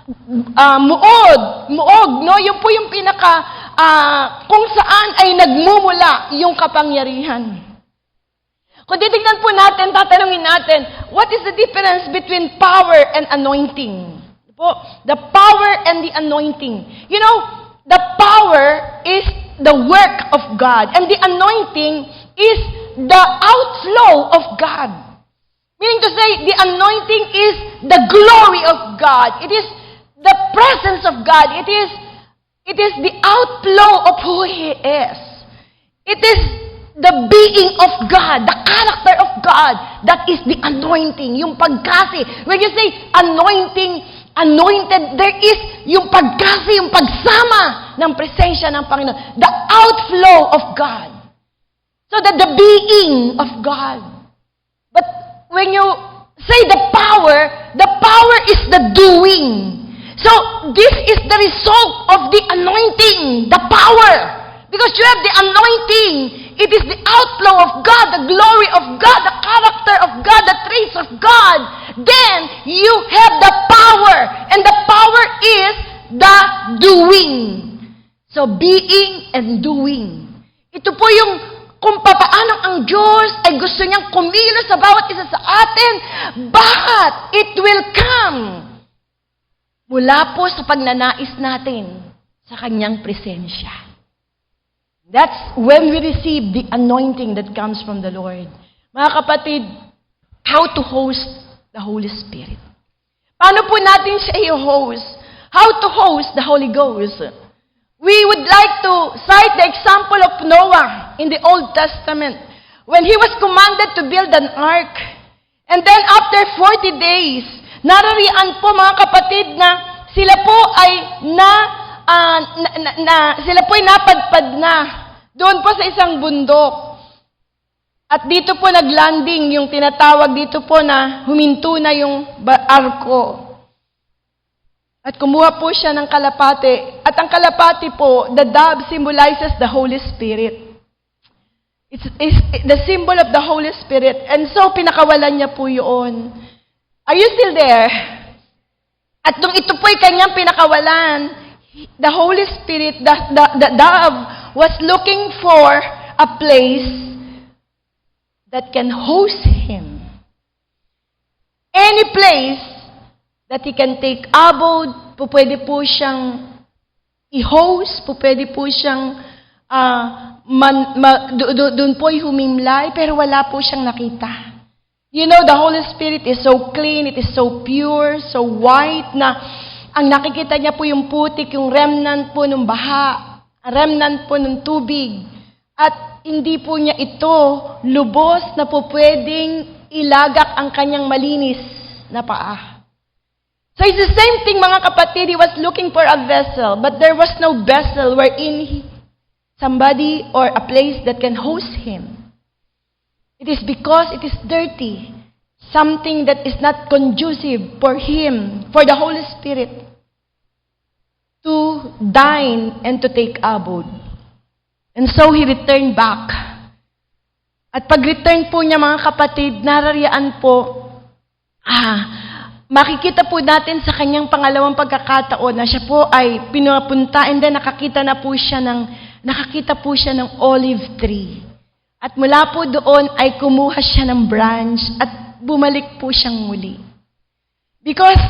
muog, no? Yun po yung kung saan ay nagmumula yung kapangyarihan. Kung titignan po natin, tatanungin natin, what is the difference between power and anointing? The power and the anointing. You know, the power is the work of God, and the anointing is the outflow of God. Meaning to say, the anointing is the glory of God. It is the presence of God. It is the outflow of who He is. It is the being of God, the character of God. That is the anointing, yung pagkasi. When you say anointing, anointed, there is yung pagkasi, yung pagsama ng presensya ng Panginoon. The outflow of God. So that the being of God. But when you say the power is the doing. So this is the result of the anointing, the power. Because you have the anointing. It is the outflow of God, the glory of God, the character of God, the traits of God. Then you have the power. And the power is the doing. So being and doing. Ito po yung kung paano ang Diyos ay gusto niyang kumilos sa bawat isa sa atin, but it will come mula po sa pagnanais natin sa Kanyang presensya. That's when we receive the anointing that comes from the Lord. Mga kapatid, how to host the Holy Spirit. Paano po natin siya i-host? How to host the Holy Ghost? We would like to cite the example of Noah in the Old Testament when he was commanded to build an ark. And then after 40 days, nararian po mga kapatid na sila po ay napadpad na doon po sa isang bundok. At dito po naglanding yung tinatawag dito po na huminto na yung arko. At kumuha po siya ng kalapate. At ang kalapate po, the dove symbolizes the Holy Spirit. It's the symbol of the Holy Spirit. And so, pinakawalan niya po yun. Are you still there? At nung ito po'y kanyang pinakawalan, the Holy Spirit, the dove, was looking for a place that can host him. Any place that he can take abode, pwede po siyang i-host, pwede po siyang doon po'y humimlay, pero wala po siyang nakita. You know, the Holy Spirit is so clean, it is so pure, so white, na ang nakikita niya po yung putik, yung remnant po ng baha, remnant po ng tubig. At hindi po niya ito lubos na po pwedeng ilagak ang kanyang malinis na paa. So it's the same thing, mga kapatid. He was looking for a vessel, but there was no vessel wherein somebody or a place that can host him. It is because it is dirty, something that is not conducive for him, for the Holy Spirit, to dine and to take abode. And so he returned back. At pag-return po niya, mga kapatid, narariyan po, makikita po natin sa kanyang pangalawang pagkakataon na siya po ay pinupunta and then nakakita po siya ng olive tree. At mula po doon ay kumuha siya ng branch at bumalik po siyang muli. Because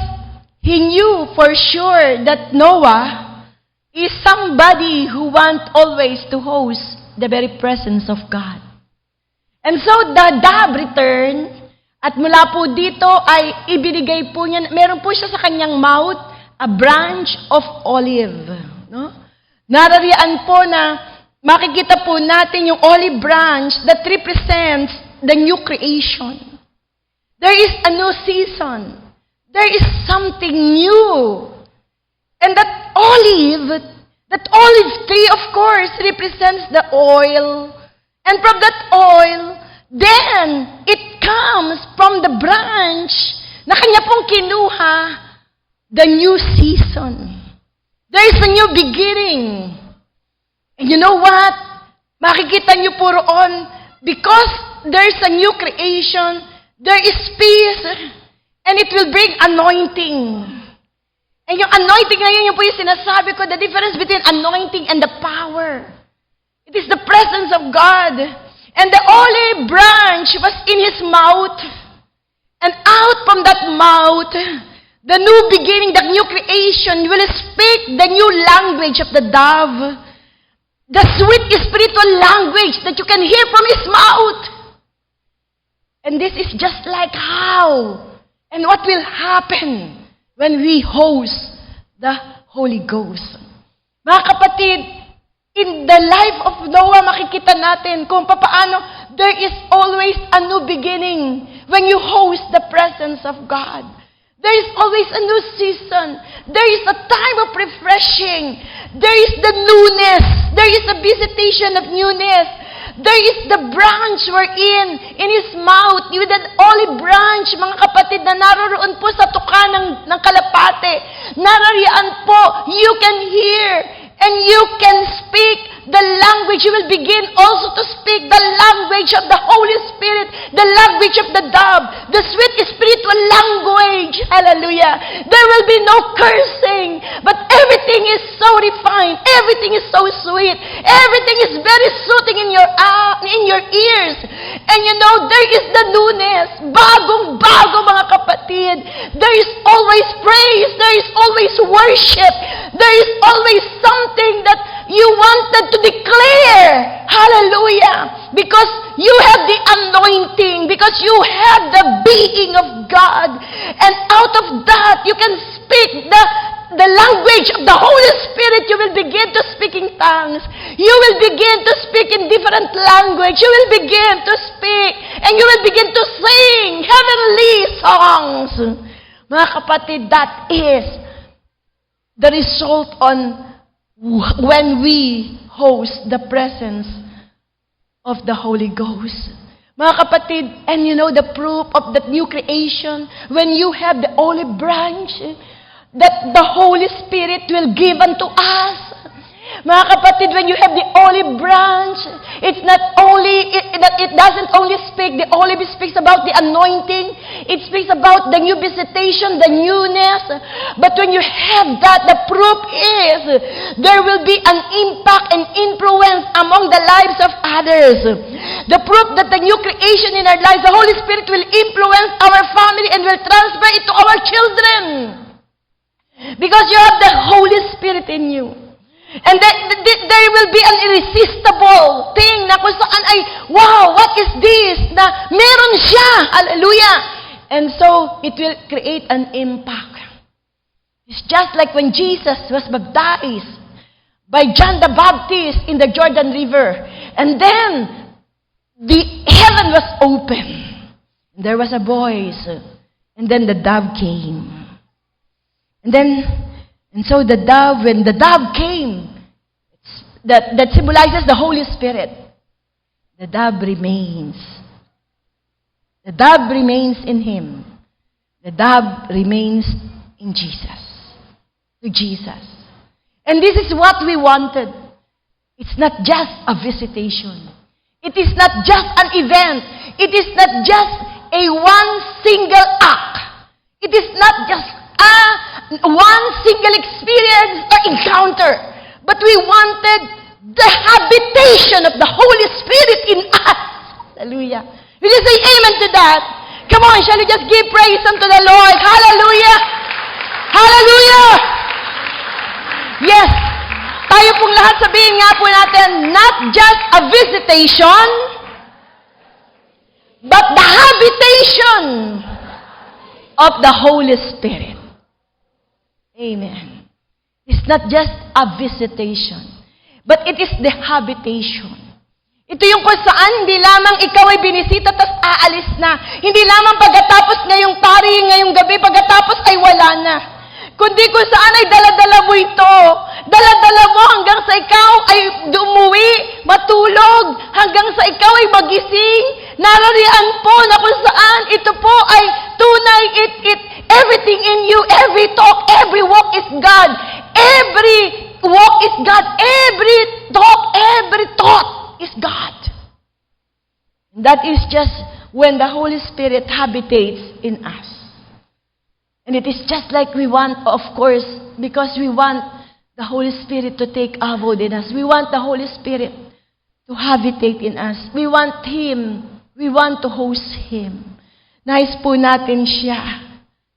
he knew for sure that Noah is somebody who wants always to host the very presence of God. And so the dove returned. At mula po dito ay ibinigay po niya, meron po siya sa kanyang mouth, a branch of olive. No? Narariyan po na makikita po natin yung olive branch that represents the new creation. There is a new season. There is something new. And that olive tree, of course, represents the oil. And from that oil, then, it comes from the branch na kanya pong kinuha, the new season. There is a new beginning. And you know what? Makikita niyo po roon, because there is a new creation, there is peace, and it will bring anointing. And yung anointing ngayon, yung po yung sinasabi ko, the difference between anointing and the power. It is the presence of God. And the olive branch was in his mouth. And out from that mouth, the new beginning, the new creation, will speak the new language of the dove. The sweet spiritual language that you can hear from his mouth. And this is just like how and what will happen when we host the Holy Ghost. Mga kapatid, in the life of Noah, makikita natin kung paano there is always a new beginning when you host the presence of God. There is always a new season. There is a time of refreshing. There is the newness. There is a visitation of newness. There is the branch wherein in his mouth, with an olive branch, mga kapatid, na naroroon po sa tuka ng kalapate. Narariyan po, you can hear and you can speak the language. You will begin also to speak the language of the Holy Spirit, the language of the dove, the sweet spiritual language. Hallelujah. There will be no cursing, but everything is so refined. Everything is so sweet. Everything is very soothing in your ears. And you know, there is the newness. Bagong-bago, mga kapatid. There is always praise. There is always worship. There is always something that you wanted to declare. Hallelujah. Because you have the anointing. Because you have the being of God. And out of that, you can speak the language of the Holy Spirit. You will begin to speak in tongues. You will begin to speak in different language. You will begin to speak. And you will begin to sing heavenly songs. Mga kapatid, that is the result on when we host the presence of the Holy Ghost. Mga kapatid, and you know the proof of that new creation, when you have the olive branch, that the Holy Spirit will give unto us. Mga kapatid, when you have the olive branch, it's not only, it doesn't only speak, the olive speaks about the anointing, it speaks about the new visitation, the newness, but when you have that, the proof is, there will be an impact and influence among the lives of others. The proof that the new creation in our lives, the Holy Spirit will influence our family and will transfer it to our children. Because you have the Holy Spirit in you. And there will be an irresistible thing na kung saan ay, wow, what is this? Na meron siya. Hallelujah. And so, it will create an impact. It's just like when Jesus was baptized by John the Baptist in the Jordan River. And then, the heaven was open. There was a voice. And then the dove came. And so the dove, when the dove came, that symbolizes the Holy Spirit. The dove remains. The dove remains in him. The dove remains in Jesus. To Jesus. And this is what we wanted. It's not just a visitation. It is not just an event. It is not just a one single act. It is not just one single experience or encounter. But we wanted the habitation of the Holy Spirit in us. Hallelujah. Will you say amen to that? Come on, shall we just give praise unto the Lord? Hallelujah. Hallelujah. Yes. Tayo pong lahat sabihin nga po natin, not just a visitation, but the habitation of the Holy Spirit. Amen. It's not just a visitation, but it is the habitation. Ito yung kung saan hindi lamang ikaw ay binisita tapos aalis na. Hindi lamang pagkatapos ngayong pari, ngayong gabi, pagkatapos ay wala na. Kundi kung saan ay daladala mo ito. Daladala mo hanggang sa ikaw ay umuwi, matulog, hanggang sa ikaw ay magising. Narariyan po na kung saan ito po ay tunay, everything in you, every talk, every walk is God. Every walk is God. Every talk, every thought is God. That is just when the Holy Spirit habitates in us. And it is just like we want, of course, because we want the Holy Spirit to take abode in us. We want the Holy Spirit to habitate in us. We want Him. We want to host Him. Nais po natin siya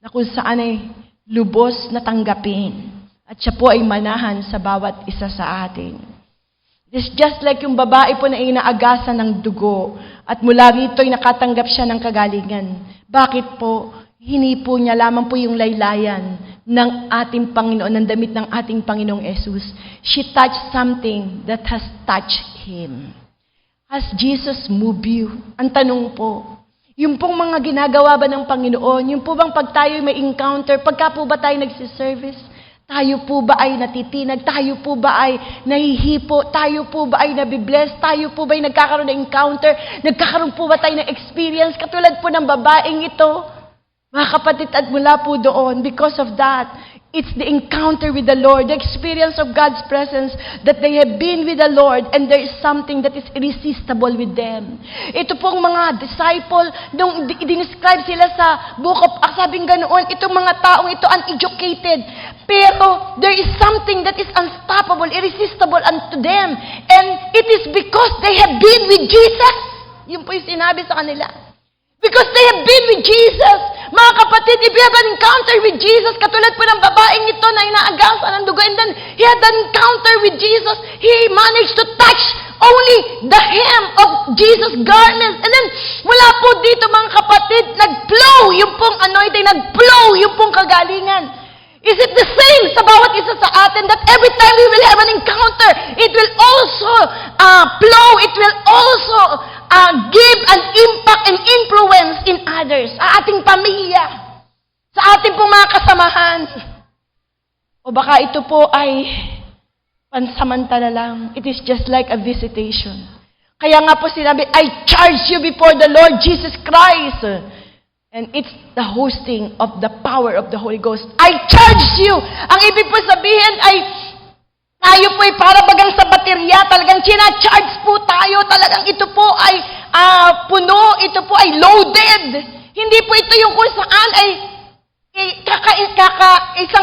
na kung saan ay lubos na tanggapin. At siya po ay manahan sa bawat isa sa atin. It's just like yung babae po na inaagasan ng dugo at mula rito ay nakatanggap siya ng kagalingan. Bakit po? Hinipo niya lamang po yung laylayan ng ating Panginoon, ng damit ng ating Panginoong Jesus. She touched something that has touched Him. Has Jesus moved you? Ang tanong po, yung pong mga ginagawa ba ng Panginoon, yung po bang pag tayo may encounter, pagka po ba tayo nagsiservice, tayo po ba ay natitinag? Tayo po ba ay nahihipo? Tayo po ba ay nabibless? Tayo po ba ay nagkakaroon ng encounter? Nagkakaroon po ba tayo ng experience? Katulad po ng babaeng ito. Mga kapatid, at mula po doon, because of that, it's the encounter with the Lord, the experience of God's presence, that they have been with the Lord, and there is something that is irresistible with them. Ito pong mga disciple, nung dinescribe sila sa book of Acts, sabing ganoon, itong mga taong ito uneducated, pero there is something that is unstoppable, irresistible unto them, and it is because they have been with Jesus. Yun po yung sinabi sa kanila. Because they have been with Jesus. Mga kapatid, if you have an encounter with Jesus, katulad po ng babaeng ito na inaagasan ng dugo, and then he had an encounter with Jesus, he managed to touch only the hem of Jesus' garments. And then, mula po dito mga kapatid, nag-flow yung pong anointing, nag-flow yung pong kagalingan. Is it the same sa bawat isa sa atin that every time we will have an encounter, it will also flow, it will also give an impact and influence in others, sa ating pamilya, sa ating pong mga kasamahan. O baka ito po ay pansamantala lang. It is just like a visitation. Kaya nga po sinabi, I charge you before the Lord Jesus Christ. And it's the hosting of the power of the Holy Ghost. I charge you! Ang ibig po sabihin ay tayo po ay para bagang sa baterya, talagang charge po tayo, talagang ito po ay puno, ito po ay loaded. Hindi po ito yung kung saan ay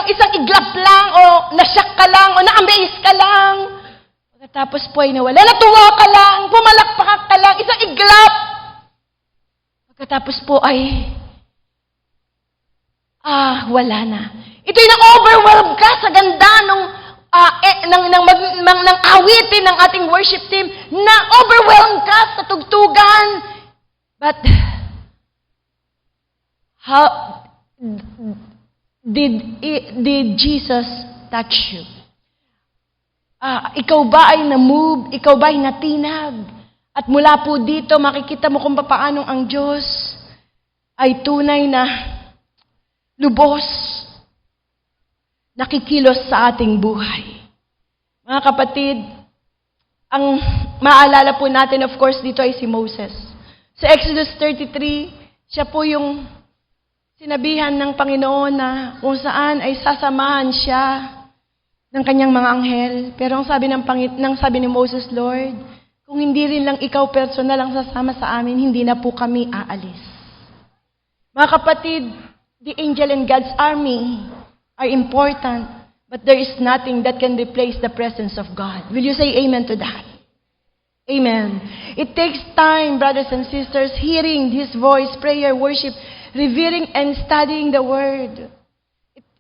isang iglap lang, o nasyak ka lang, o na-amaze ka lang. Pagkatapos po ay nawala, natuwa ka lang, pumalakpak ka lang, isang iglap. Pagkatapos po ay wala na. Ito'y na-overwhelm ka sa ganda ng awitin ng ating worship team, na overwhelmed ka sa tugtugan. But how did Jesus touch you? Ikaw ba ay na-move? Ikaw ba ay natinag? At mula po dito, makikita mo kung paanong ang Diyos ay tunay na lubos, nakikilos sa ating buhay. Mga kapatid, ang maalala po natin, of course, dito ay si Moses. Sa Exodus 33, siya po yung sinabihan ng Panginoon na kung saan ay sasamahan siya ng kanyang mga anghel. Pero ang sabi sabi ni Moses, Lord, kung hindi rin lang ikaw personal ang sasama sa amin, hindi na po kami aalis. Mga kapatid, the angel and God's army are important, but there is nothing that can replace the presence of God. Will you say amen to that? Amen. It takes time, brothers and sisters, hearing His voice, prayer, worship, revering and studying the Word.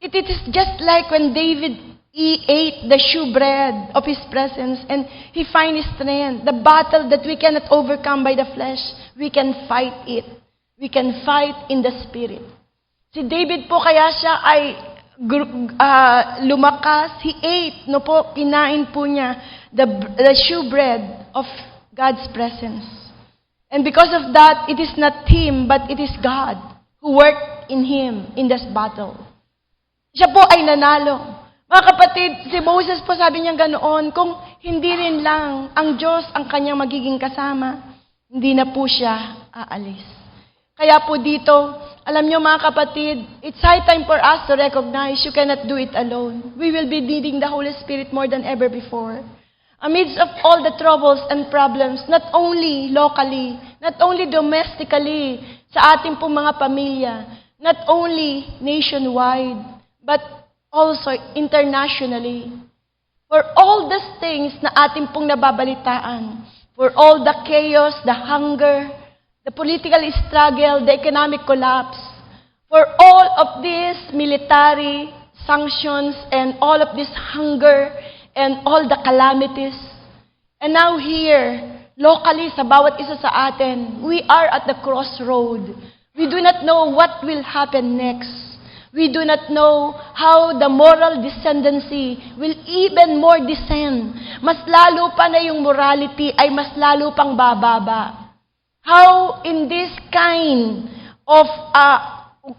It is just like when David ate the shewbread of His presence and he find His strength. The battle that we cannot overcome by the flesh, we can fight it. We can fight in the Spirit. Si David po kaya siya ay lumakas. He ate, kinain po niya the shewbread of God's presence. And because of that, it is not him, but it is God who worked in him in this battle. Siya po ay nanalo. Mga kapatid, si Moses po sabi niya ganoon, kung hindi rin lang ang Diyos ang kanyang magiging kasama, hindi na po siya aalis. Kaya po dito, alam niyo mga kapatid, it's high time for us to recognize you cannot do it alone. We will be needing the Holy Spirit more than ever before. Amidst of all the troubles and problems, not only locally, not only domestically, sa ating pong mga pamilya, not only nationwide, but also internationally. For all these things na ating pong nababalitaan, for all the chaos, the hunger, the political struggle, the economic collapse, for all of these military sanctions and all of this hunger and all the calamities. And now here, locally, sa bawat isa sa atin, we are at the crossroad. We do not know what will happen next. We do not know how the moral descendancy will even more descend. Mas lalo pa na yung morality ay mas lalo pang bababa. How in this kind of,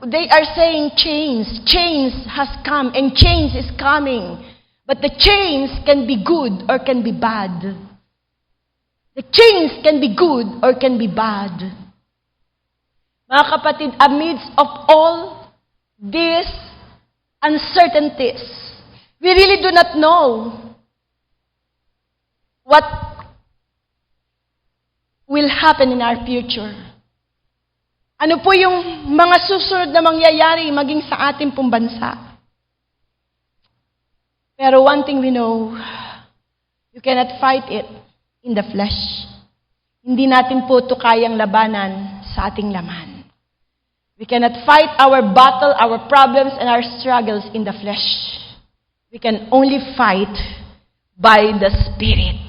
they are saying change has come and change is coming. But the change can be good or can be bad. The change can be good or can be bad. Mga kapatid, amidst of all these uncertainties, we really do not know what will happen in our future. Ano po yung mga susunod na mangyayari maging sa ating pong bansa. Pero one thing we know, you cannot fight it in the flesh. Hindi natin po ito kayang labanan sa ating laman. We cannot fight our battle, our problems, and our struggles in the flesh. We can only fight by the Spirit.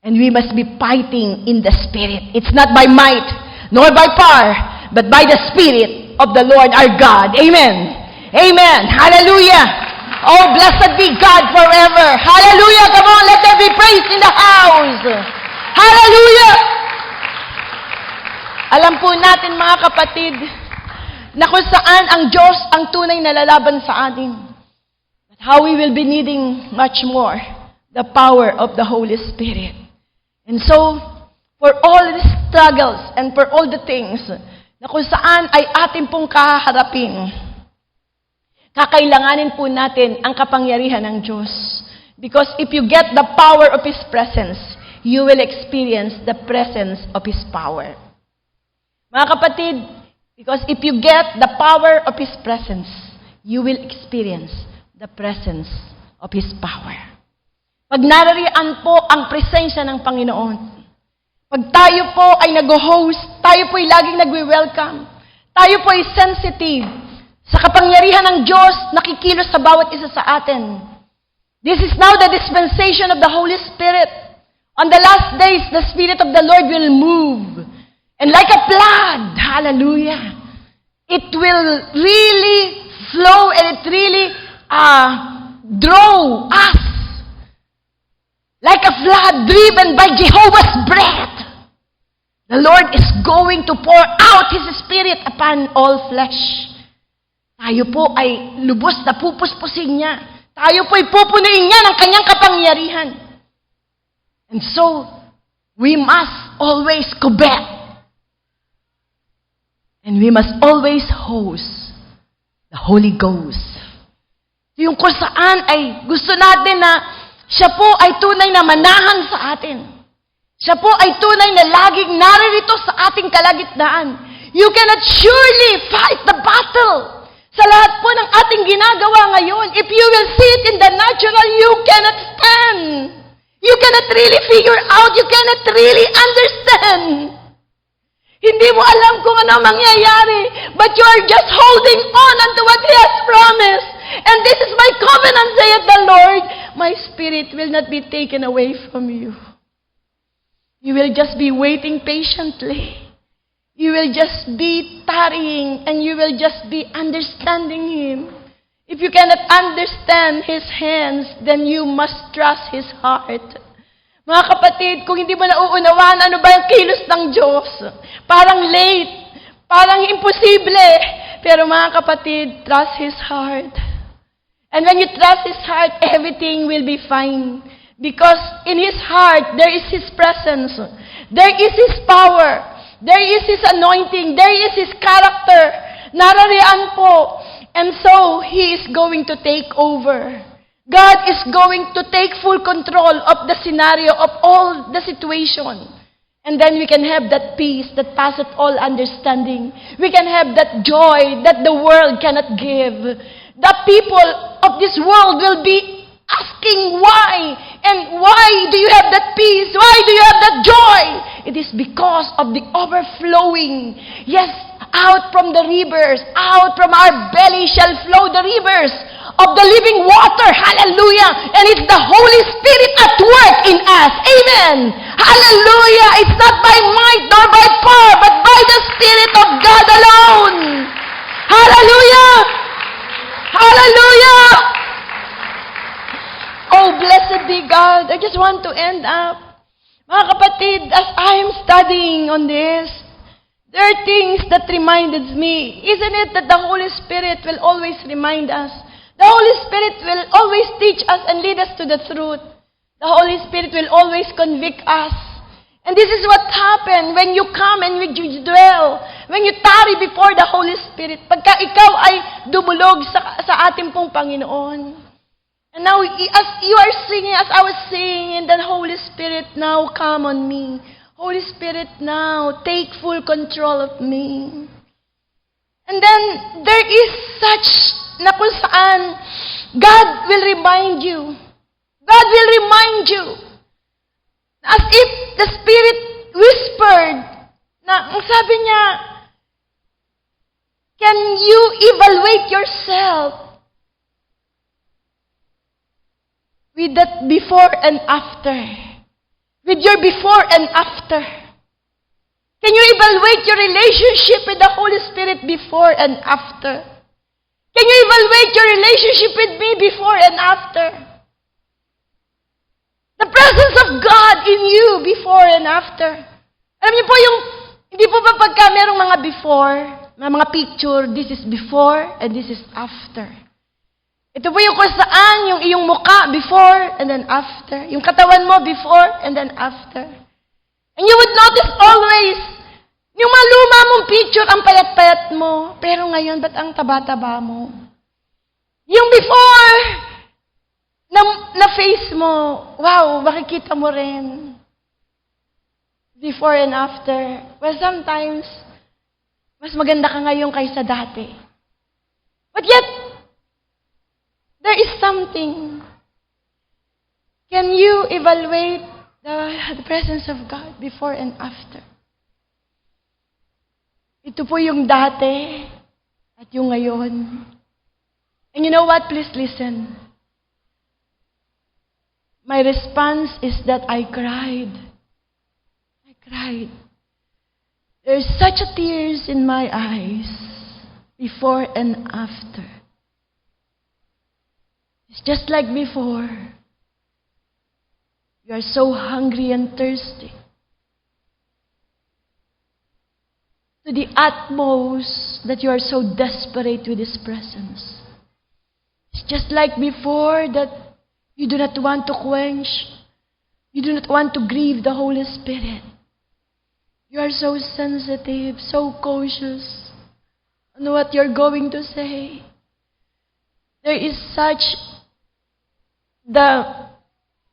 And we must be fighting in the Spirit. It's not by might, nor by power, but by the Spirit of the Lord our God. Amen. Amen. Hallelujah. Oh, blessed be God forever. Hallelujah. Come on, let there be praise in the house. Hallelujah. Alam po natin, mga kapatid, na kung saan ang Diyos ang tunay na lalaban sa atin. But how we will be needing much more the power of the Holy Spirit. And so, for all the struggles and for all the things na kung saan ay ating pong kaharapin, kakailanganin po natin ang kapangyarihan ng Diyos. Because if you get the power of His presence, you will experience the presence of His power. Mga kapatid, because if you get the power of His presence, you will experience the presence of His power. Pag naririyan po ang presensya ng Panginoon, pag tayo po ay nag-host, tayo po ay laging nagwe-welcome, tayo po ay sensitive sa kapangyarihan ng Diyos nakikilos sa bawat isa sa atin. This is now the dispensation of the Holy Spirit. On the last days, the Spirit of the Lord will move. And like a flood, hallelujah, it will really flow and it really draw us like a flood driven by Jehovah's breath. The Lord is going to pour out His Spirit upon all flesh. Tayo po ay lubos na pupuspusin niya. Tayo po ay pupunuin niya ng kanyang kapangyarihan. And so, we must always covet. And we must always host the Holy Ghost. Yung kung saan ay gusto natin na siya po ay tunay na manahan sa atin. Siya po ay tunay na laging naririto sa ating kalagitnaan. You cannot surely fight the battle. Sa lahat po ng ating ginagawa ngayon, if you will see it in the natural, you cannot stand. You cannot really figure out, you cannot really understand. Hindi mo alam kung ano mangyayari, but you are just holding on unto what He has promised. And this is my covenant, saith the Lord. My spirit will not be taken away from you. You will just be waiting patiently. You will just be tarrying, and you will just be understanding Him. If you cannot understand His hands, then you must trust His heart. Mga kapatid, kung hindi mo nauunawaan ano ba yung kilos ng Diyos, parang late, parang imposible. Pero mga kapatid, trust His heart. And when you trust His heart, everything will be fine. Because in His heart, there is His presence. There is His power. There is His anointing. There is His character. Narariyan po. And so, He is going to take over. God is going to take full control of the scenario, of all the situation. And then we can have that peace that passeth all understanding. We can have that joy that the world cannot give. The people of this world will be asking why. And why do you have that peace? Why do you have that joy? It is because of the overflowing. Yes, out from the rivers, out from our belly shall flow the rivers of the living water. Hallelujah. And it's the Holy Spirit at work in us. Amen. Hallelujah. It's not by might nor by power, but by the Spirit of God alone. Hallelujah. Hallelujah. Oh, blessed be God. I just want to end up. Mga kapatid, as I am studying on this, there are things that reminded me. Isn't it that the Holy Spirit will always remind us? The Holy Spirit will always teach us and lead us to the truth. The Holy Spirit will always convict us. And this is what happened when you come and when you dwell, when you tarry before the Holy Spirit. Pagka ikaw ay dumulog sa ating pong Panginoon. And now, as you are singing, as I was singing, the Holy Spirit now come on me. Holy Spirit now, take full control of me. And then, there is such na kung saan God will remind you. God will remind you. As if the Spirit whispered na ang sabi niya, can you evaluate yourself with that before and after? With your before and after. Can you evaluate your relationship with the Holy Spirit before and after? Can you evaluate your relationship with me before and after? The presence of God in you before and after. Alam niyo po yung, hindi po ba pagka merong mga before, mga picture, this is before and this is after. Ito po yung kung saan yung iyong muka before and then after. Yung katawan mo before and then after. And you would notice always, yung maluma mong picture, ang payat-payat mo. Pero ngayon, ba't ang taba-taba mo? Yung before, na face mo, wow, makikita mo rin. Before and after. Well, sometimes, mas maganda ka ngayon kaysa dati. But yet, there is something. Can you evaluate the presence of God before and after? Ito po yung dati at yung ngayon. And you know what? Please listen. My response is that I cried. I cried. There's such a tears in my eyes before and after. It's just like before. You are so hungry and thirsty. To the utmost that you are so desperate with His presence. It's just like before that you do not want to quench, you do not want to grieve the Holy Spirit. You are so sensitive, so cautious on what you're going to say. There is such the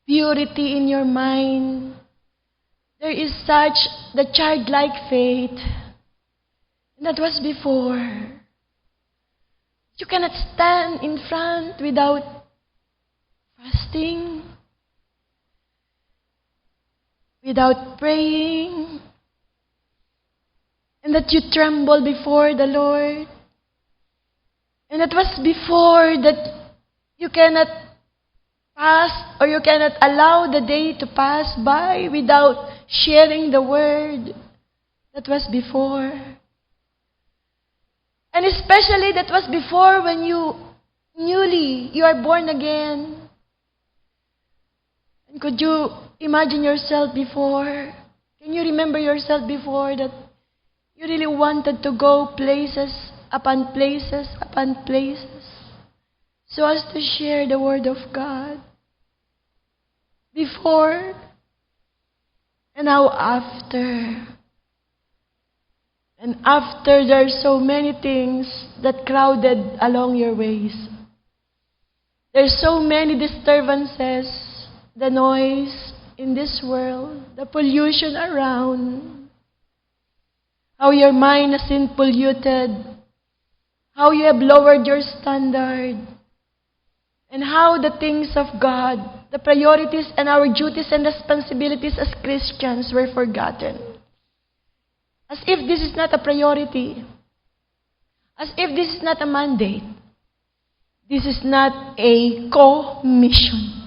purity in your mind. There is such the childlike faith. That was before. You cannot stand in front without fasting, without praying, and that you tremble before the Lord. And that was before that you cannot fast or you cannot allow the day to pass by without sharing the word. That was before. And especially that was before when you are born again. And could you imagine yourself before? Can you remember yourself before that you really wanted to go places upon places upon places so as to share the Word of God? Before and now after. And after, there are so many things that crowded along your ways. There's so many disturbances, the noise in this world, the pollution around, how your mind has been polluted, how you have lowered your standard, and how the things of God, the priorities and our duties and responsibilities as Christians were forgotten. As if this is not a priority. As if this is not a mandate. This is not a co-mission.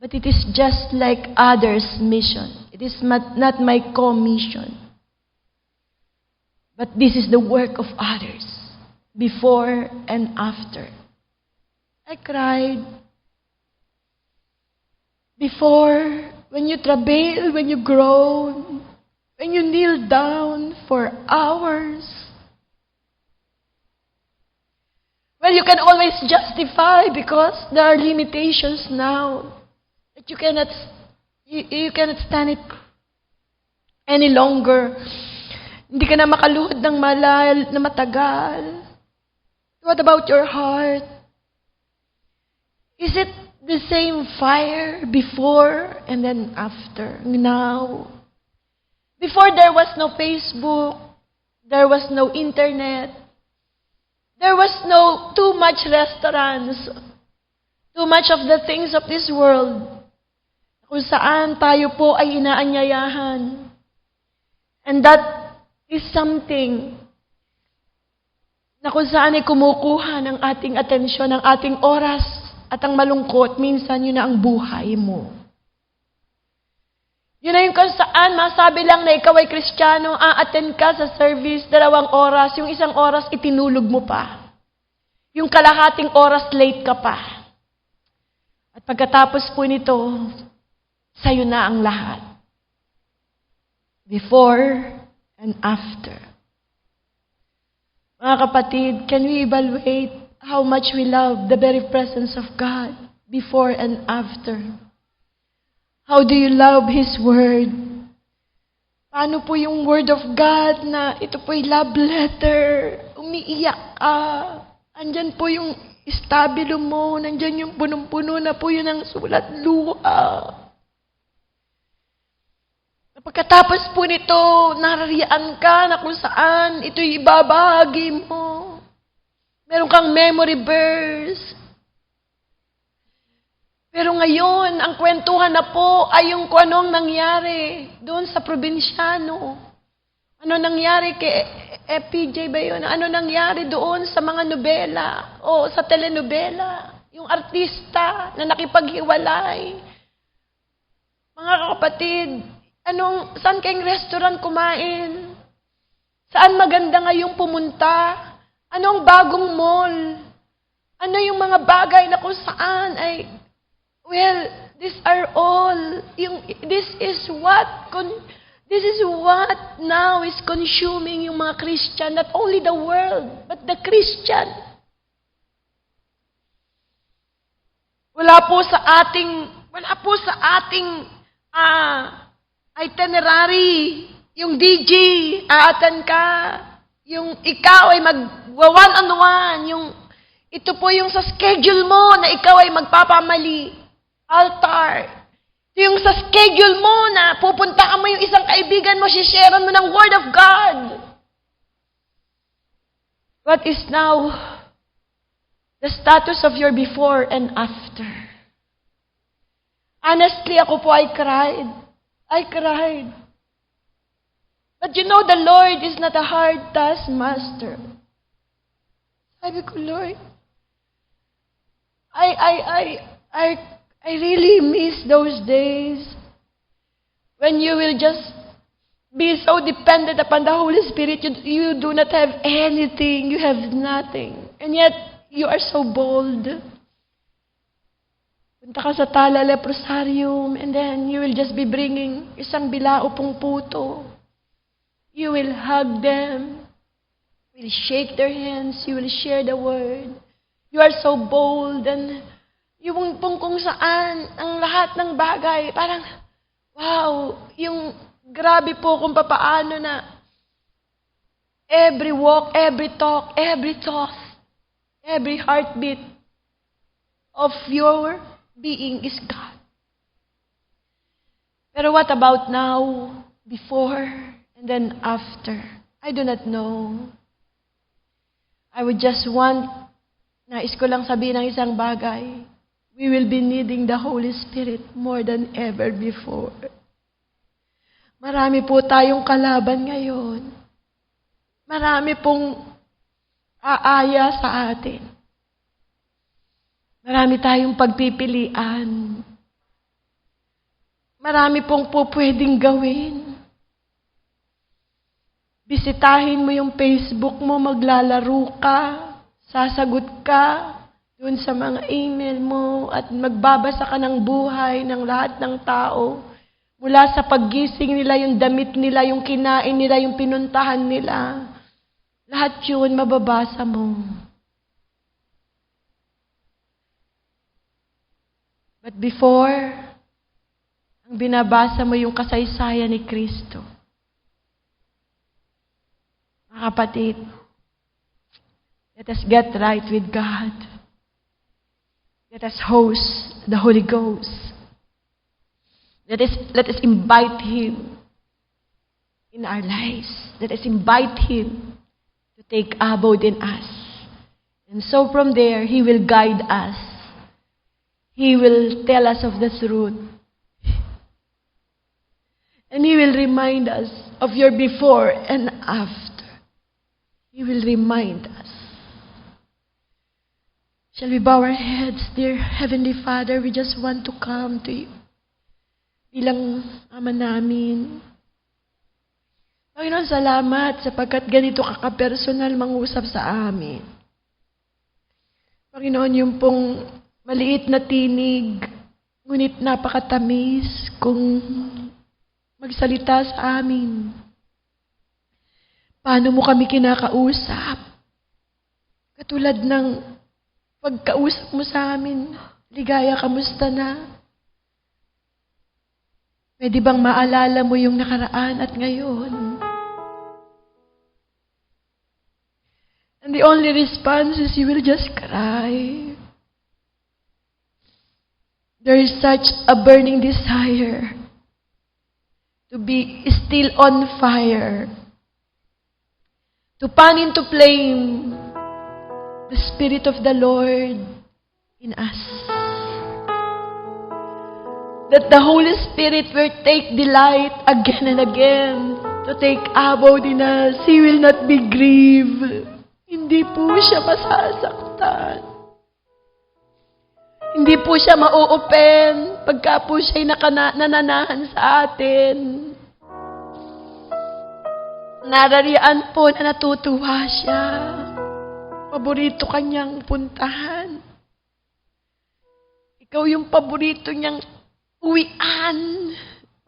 But it is just like others' mission. It is not my co-mission. But this is the work of others, before and after. I cried. Before, when you travail, when you groan, when you kneel down for hours. Well, you can always justify because there are limitations now that you cannot stand it any longer. Hindi ka na makaluhod ng na matagal. What about your heart? Is it the same fire before and then after? Now? Before there was no Facebook, there was no internet, there was no too much restaurants, too much of the things of this world, kung saan tayo po ay inaanyayahan. And that is something na kung saan ay kumukuha ng ating atensyon, ng ating oras, at ang malungkot, minsan yun na ang buhay mo. Yun na yung kung saan masabi lang na ikaw ay Kristiyano, a-attend ka sa service, 2 oras, yung 1 oras itinulog mo pa. Yung kalahating oras late ka pa. At pagkatapos po nito, sa'yo na ang lahat. Before and after. Mga kapatid, can we evaluate how much we love the very presence of God before and after? How do you love His Word? Paano po yung Word of God na ito po'y love letter? Umiiyak ka. Andyan po yung istabilo mo. Nandyan yung punong-puno na po yun ang sulat luha. Pagkatapos po nito, narariyan ka na kung saan ito'y ibabahagi mo. Meron kang memory verse. Pero ngayon, ang kwentuhan na po ay yung kung anong nangyari doon sa probinsyano. Ano nangyari kay FPJ ba yun? Ano nangyari doon sa mga nobela o sa telenobela? Yung artista na nakipaghiwalay. Mga kapatid, saan kayong restaurant kumain? Saan maganda ngayong pumunta? Anong bagong mall? Ano yung mga bagay na kung saan ay, well, these are all, this is what now is consuming yung mga Christian, not only the world, but the Christian. Wala po sa ating itinerary, yung DJ, aatan ka, yung ikaw ay mag-one-on-one, ito po yung sa schedule mo na ikaw ay magpapamali, altar. Ito yung sa schedule mo na pupunta mo yung isang kaibigan mo, sisharean mo ng Word of God. What is now the status of your before and after? Honestly, ako po I cried. But you know, the Lord is not a hard taskmaster. Sabi ko, Lord, I really miss those days when you will just be so dependent upon the Holy Spirit. You do not have anything. You have nothing. And yet, you are so bold. Punta ka sa Tala Leprosarium and then you will just be bringing isang bilao pong puto. You will hug them. You will shake their hands. You will share the word. You are so bold and yung pong kung saan ang lahat ng bagay, parang, wow, yung grabe po kung papaano na every walk, every talk, every thought, every heartbeat of your being is God. Pero what about now, before, and then after? I do not know. I would just want, nais ko lang sabihin ng isang bagay. We will be needing the Holy Spirit more than ever before. Marami po tayong kalaban ngayon. Marami pong aaya sa atin. Marami tayong pagpipilian. Marami pong po pwedeng gawin. Bisitahin mo yung Facebook mo, maglalaro ka, sasagot ka dun sa mga email mo at magbabasa ka ng buhay ng lahat ng tao. Mula sa paggising nila, yung damit nila, yung kinain nila, yung pinuntahan nila. Lahat yun mababasa mo. But before, ang binabasa mo yung kasaysayan ni Kristo. Mga kapatid, let us get right with God. Let us host the Holy Ghost. Let us invite Him in our lives. Let us invite Him to take abode in us. And so from there, He will guide us. He will tell us of the truth. And He will remind us of your before and after. He will remind us. Shall we bow our heads, dear Heavenly Father? We just want to come to You. Bilang Ama namin. Panginoon, salamat sapagkat ganito kakapersonal mangusap sa amin. Panginoon, yung pong maliit na tinig, ngunit napakatamis kung magsalita sa amin. Paano mo kami kinakausap? Katulad ng pagkausap mo sa amin, ligaya, kamusta na? Pwede bang maalala mo yung nakaraan at ngayon? And the only response is you will just cry. There is such a burning desire to be still on fire, to fan into flame the Spirit of the Lord in us. That the Holy Spirit will take delight again and again to take abode in us. He will not be grieved. Hindi po siya masasaktan. Hindi po siya ma-open pagka po siya'y nananahan sa atin. Narariyan po na natutuwa siya. Paborito kanyang puntahan. Ikaw yung paborito niyang uwian.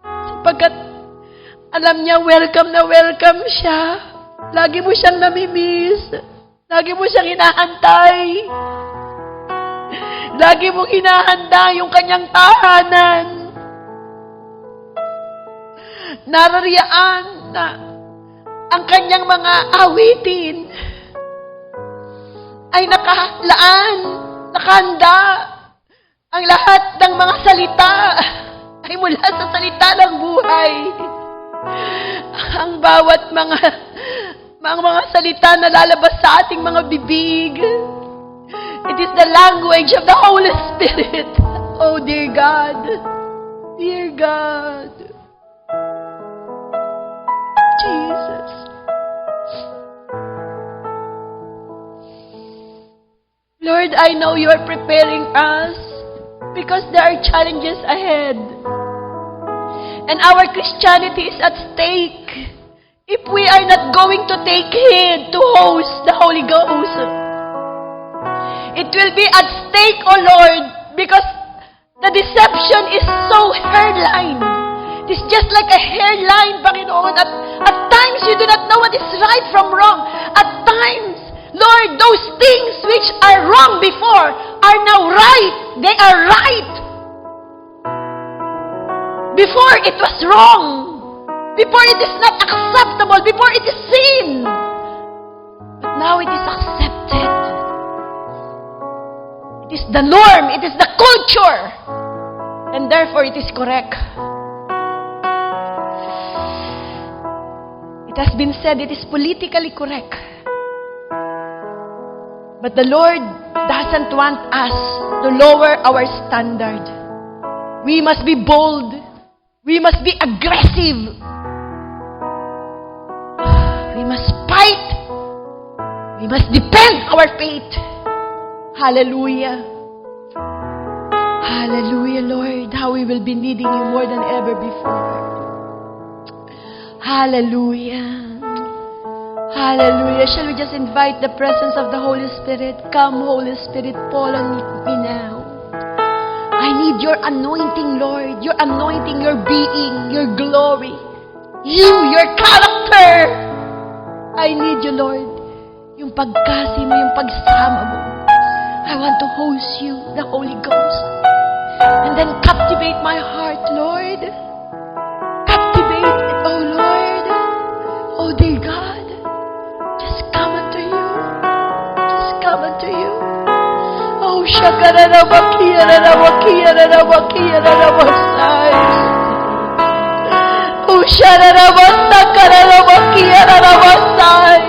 Sapagkat alam niya welcome na welcome siya. Lagi mo siyang namimiss. Lagi mo siyang inaantay. Lagi mong hinahanda yung kanyang tahanan. Narariyaan na ang kanyang mga awitin ay nakalaan, nakahanda. Ang lahat ng mga salita ay mula sa salita ng buhay. Ang bawat mga salita na lalabas sa ating mga bibig, it is the language of the Holy Spirit. Oh, dear God. Dear God. Jesus. Lord, I know You are preparing us because there are challenges ahead. And our Christianity is at stake if we are not going to take heed to host the Holy Ghost. It will be at stake, O Lord, because the deception is so hairline. It is just like a hairline, Panginoon. At times, you do not know what is right from wrong. At times, Lord, those things which are wrong before are now right. They are right. Before, it was wrong. Before, it is not acceptable. Before, it is sin. But now, it is accepted. It is the norm. It is the culture. And therefore, it is correct. It has been said it is politically correct. But the Lord doesn't want us to lower our standard. We must be bold. We must be aggressive. We must fight. We must defend our faith. Hallelujah. Hallelujah, Lord. How we will be needing you more than ever before. Hallelujah. Hallelujah. Shall we just invite the presence of the Holy Spirit? Come, Holy Spirit, fall on me now. I need your anointing, Lord. Your anointing, your being, your glory. Your character. I need you, Lord. Yung pagkasi mo, yung pagsama mo. I want to host you, the Holy Ghost. And then captivate my heart, Lord. Captivate it, oh Lord. Oh dear God. Just come unto you. Just come unto you. Oh, shakararabakiararabakiararabakiararabasay. Oh, shararabasakarabakiararabasay.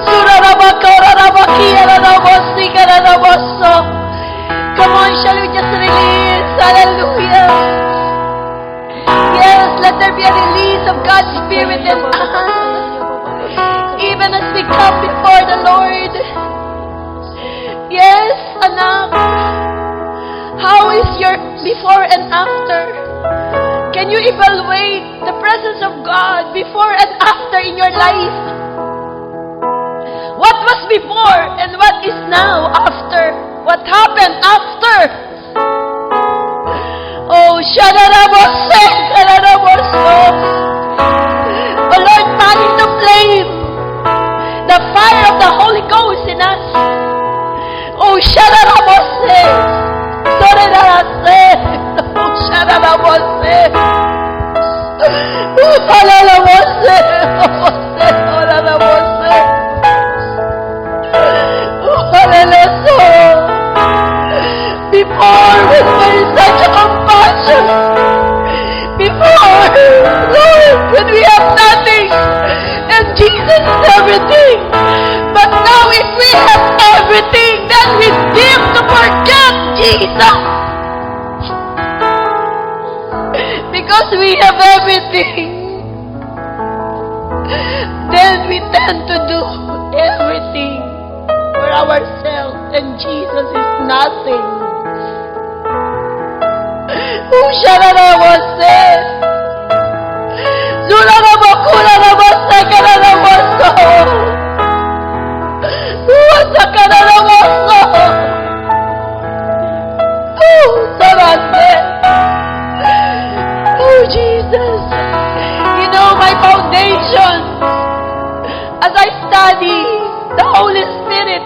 Surarabakararabakiararabasikararabaso. Come on, shall we just release? Hallelujah. Yes, let there be a release of God's Spirit in us. Even as we come before the Lord. Yes, anak. How is your before and after? Can you evaluate the presence of God before and after in your life? What was before and what is now after? What happened after? Oh, shadarabose, kararaboso. Oh Lord, fan into flame the fire of the Holy Ghost in us. Oh, shadarabose, sorerarase. Oh, shadarabose. Oh, halalabose, obose, halalabose. Oh, halalaso. Before, with such a compassion. Before, Lord, when we have nothing, and Jesus is everything. But now if we have everything, then we seem to forget Jesus. Because we have everything, then we tend to do everything for ourselves, and Jesus is nothing. Oh, shararabase. Surarabakurarabase, kararabaso. Uwasakararabaso. Oh, sarase. Oh, Jesus. You know my foundation. As I study, the Holy Spirit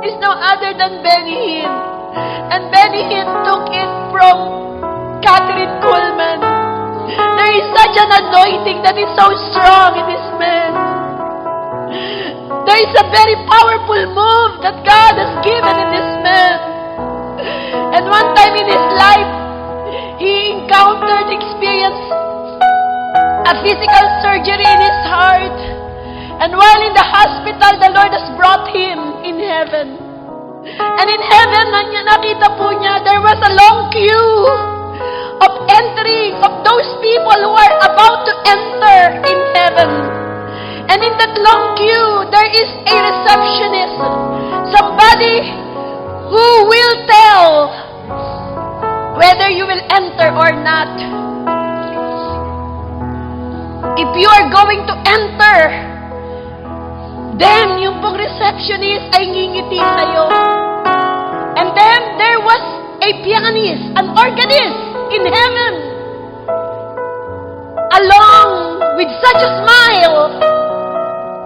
is no other than Benny Hinn. And Benny Hinn took it from Catherine Kuhlman. There is such an anointing that is so strong in this man. There is a very powerful move that God has given in this man. And one time in his life, he experienced a physical surgery in his heart. And while in the hospital, the Lord has brought him in heaven. And in heaven, nakita po niya, there was a long queue of entering of those people who are about to enter in heaven. And in that long queue, there is a receptionist, somebody who will tell whether you will enter or not. If you are going to enter, then yung pong receptionist ay ngingiti sa'yo. And then there was a pianist, an organist in heaven, along with such a smile,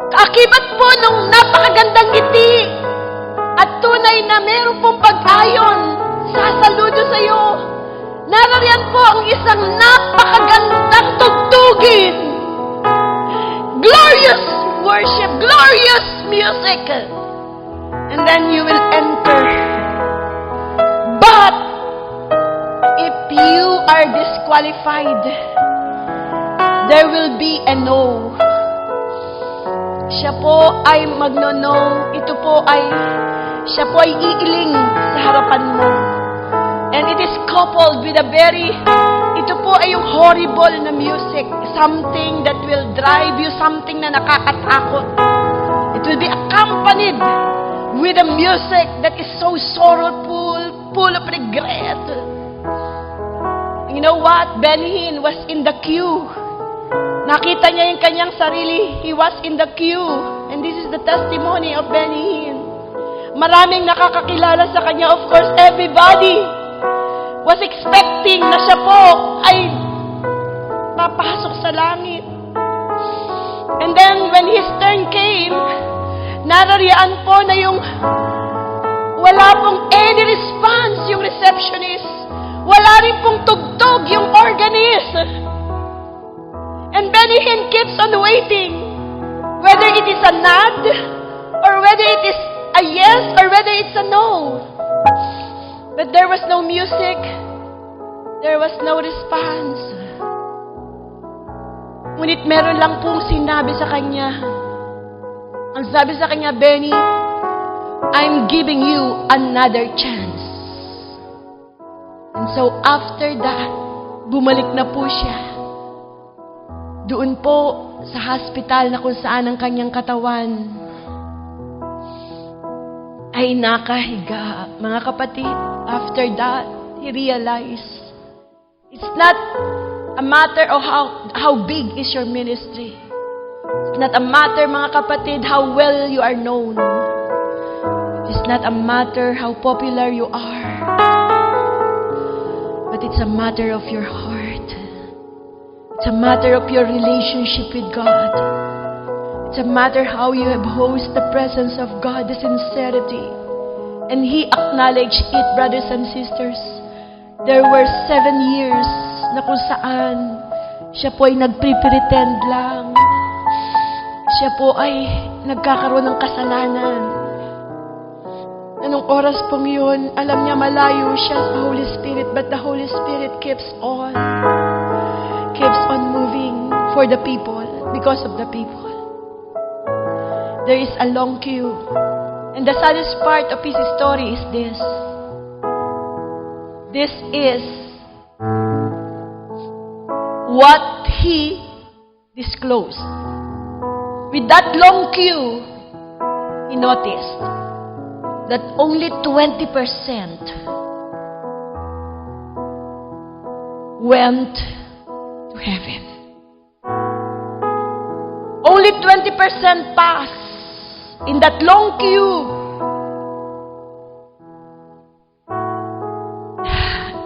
kaakibat po nung napakagandang ngiti at tunay na meron pong pag-ayon, sasaludo sa iyo. Narariyan po ang isang napakagandang tugtugin, glorious worship, glorious music, and then you will enter. But if you are disqualified, there will be a no. Siya po ay magno-no. Siya po ay iiling sa harapan mo. And it is coupled with ito po ay yung horrible na music. Something that will drive you, something na nakakatakot. It will be accompanied with a music that is so sorrowful, full of regret. You know what? Benny Hinn was in the queue. Nakita niya yung kanyang sarili. He was in the queue. And this is the testimony of Benny Hinn. Maraming nakakakilala sa kanya. Of course, everybody was expecting na siya po ay papasok sa langit. And then, when his turn came, narariyan po na yung wala pong any response yung receptionist. Wala rin pong tugtog yung organist. And Benny Hinn keeps on waiting. Whether it is a nod, or whether it is a yes, or whether it's a no. But there was no music. There was no response. Ngunit meron lang pong sinabi sa kanya. Ang sabi sa kanya, Benny, I'm giving you another chance. And so after that, bumalik na po siya. Doon po sa hospital na kung saan ang kanyang katawan ay nakahiga. Mga kapatid, after that, he realized it's not a matter of how big is your ministry. It's not a matter, mga kapatid, how well you are known. It's not a matter how popular you are. But it's a matter of your heart. It's a matter of your relationship with God. It's a matter how you have hosted the presence of God, the sincerity. And He acknowledged it, brothers and sisters. There were 7 years na kung saan siya po ay nagpre-pretend lang. Siya po ay nagkakaroon ng kasalanan. Anong oras pong yun, alam niya malayo siya sa Holy Spirit, but the Holy Spirit keeps on moving for the people, because of the people. There is a long queue. And the saddest part of his story is this. This is what he disclosed. With that long queue, he noticed that only 20% went to heaven. Only 20% passed in that long queue.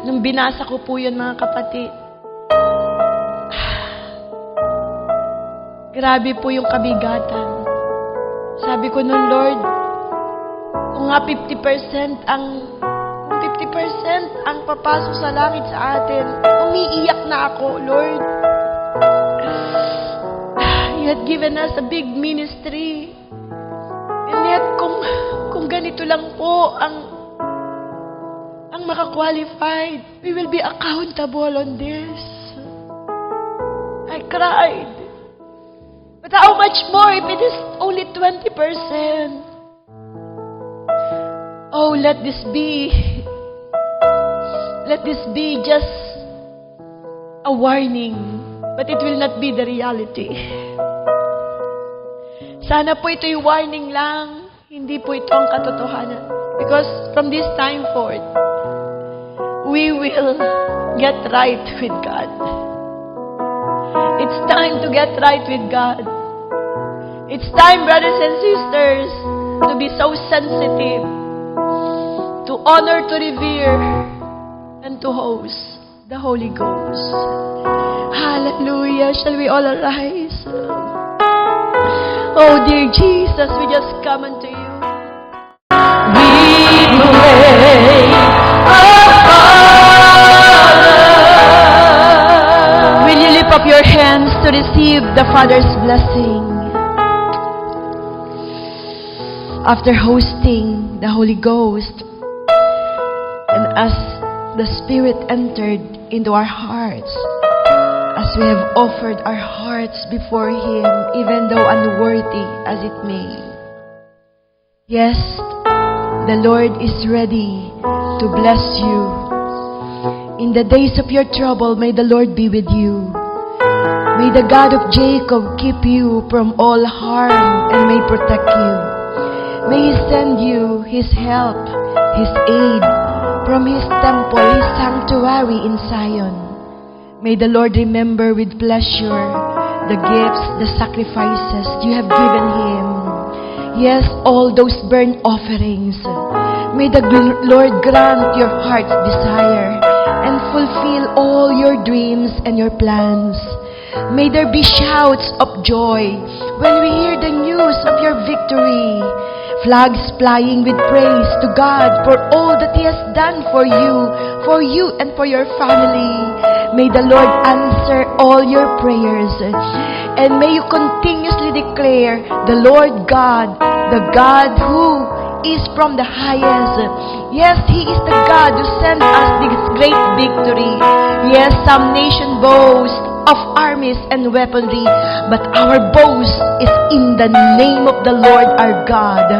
Nung binasa ko po yun, mga kapatid, grabe po yung kabigatan. Sabi ko nun, Lord, kung nga 50% ang papasok sa langit sa atin, umiiyak na ako, Lord. You had given us a big ministry. And yet, kung ganito lang po ang makakwalified, we will be accountable on this. I cried. But how much more if it is only 20%? Oh, let this be just a warning, but it will not be the reality. Sana po ito'y warning lang, hindi po ito ang katotohanan. Because from this time forth, we will get right with God. It's time to get right with God. It's time, brothers and sisters, to be so sensitive, to honor, to revere, and to host the Holy Ghost. Hallelujah. Shall we all arise? Oh, dear Jesus, we just come unto you. We pray, Father. Will you lift up your hands to receive the Father's blessing? After hosting the Holy Ghost, and as the Spirit entered into our hearts, as we have offered our hearts before Him, even though unworthy as it may. Yes, the Lord is ready to bless you. In the days of your trouble, may the Lord be with you. May the God of Jacob keep you from all harm and may protect you. May He send you His help, His aid from His temple, His sanctuary in Zion. May the Lord remember with pleasure the gifts, the sacrifices you have given Him. Yes, all those burnt offerings. May the Lord grant your heart's desire and fulfill all your dreams and your plans. May there be shouts of joy when we hear the news of your victory. Flags flying with praise to God for all that He has done for you and for your family. May the Lord answer all your prayers. And may you continuously declare, the Lord God, the God who is from the highest. Yes, He is the God who sent us this great victory. Yes, some nation boast of armies and weaponry, but our boast is in the name of the Lord our God.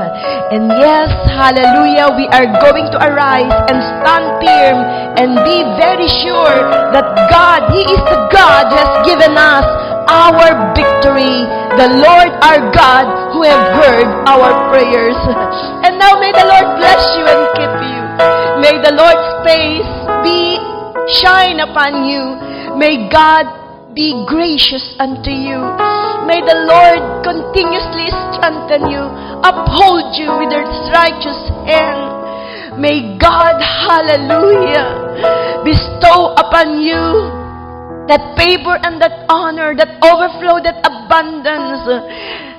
And yes, hallelujah, we are going to arise and stand firm and be very sure that God, He is the God who has given us our victory, the Lord our God who have heard our prayers. And now may the Lord bless you and keep you. May the Lord's face shine upon you. May God be gracious unto you. May the Lord continuously strengthen you, uphold you with His righteous hand. May God, hallelujah, bestow upon you that favor and that honor, that overflow, that abundance.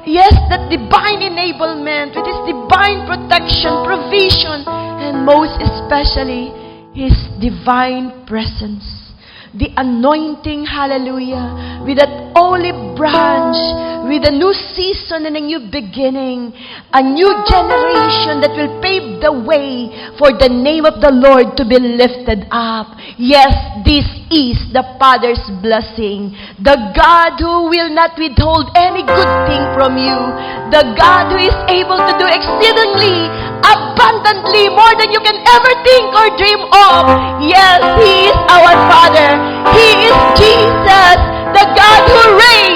Yes, that divine enablement with His divine protection, provision, and most especially His divine presence. The anointing, hallelujah, with that olive branch, with a new season and a new beginning, a new generation that will pave the way for the name of the Lord to be lifted up. Yes, this is the Father's blessing. The God who will not withhold any good thing from you. The God who is able to do exceedingly, abundantly, more than you can ever think or dream of. Yes, He is our Father. He is Jesus, the God who reigns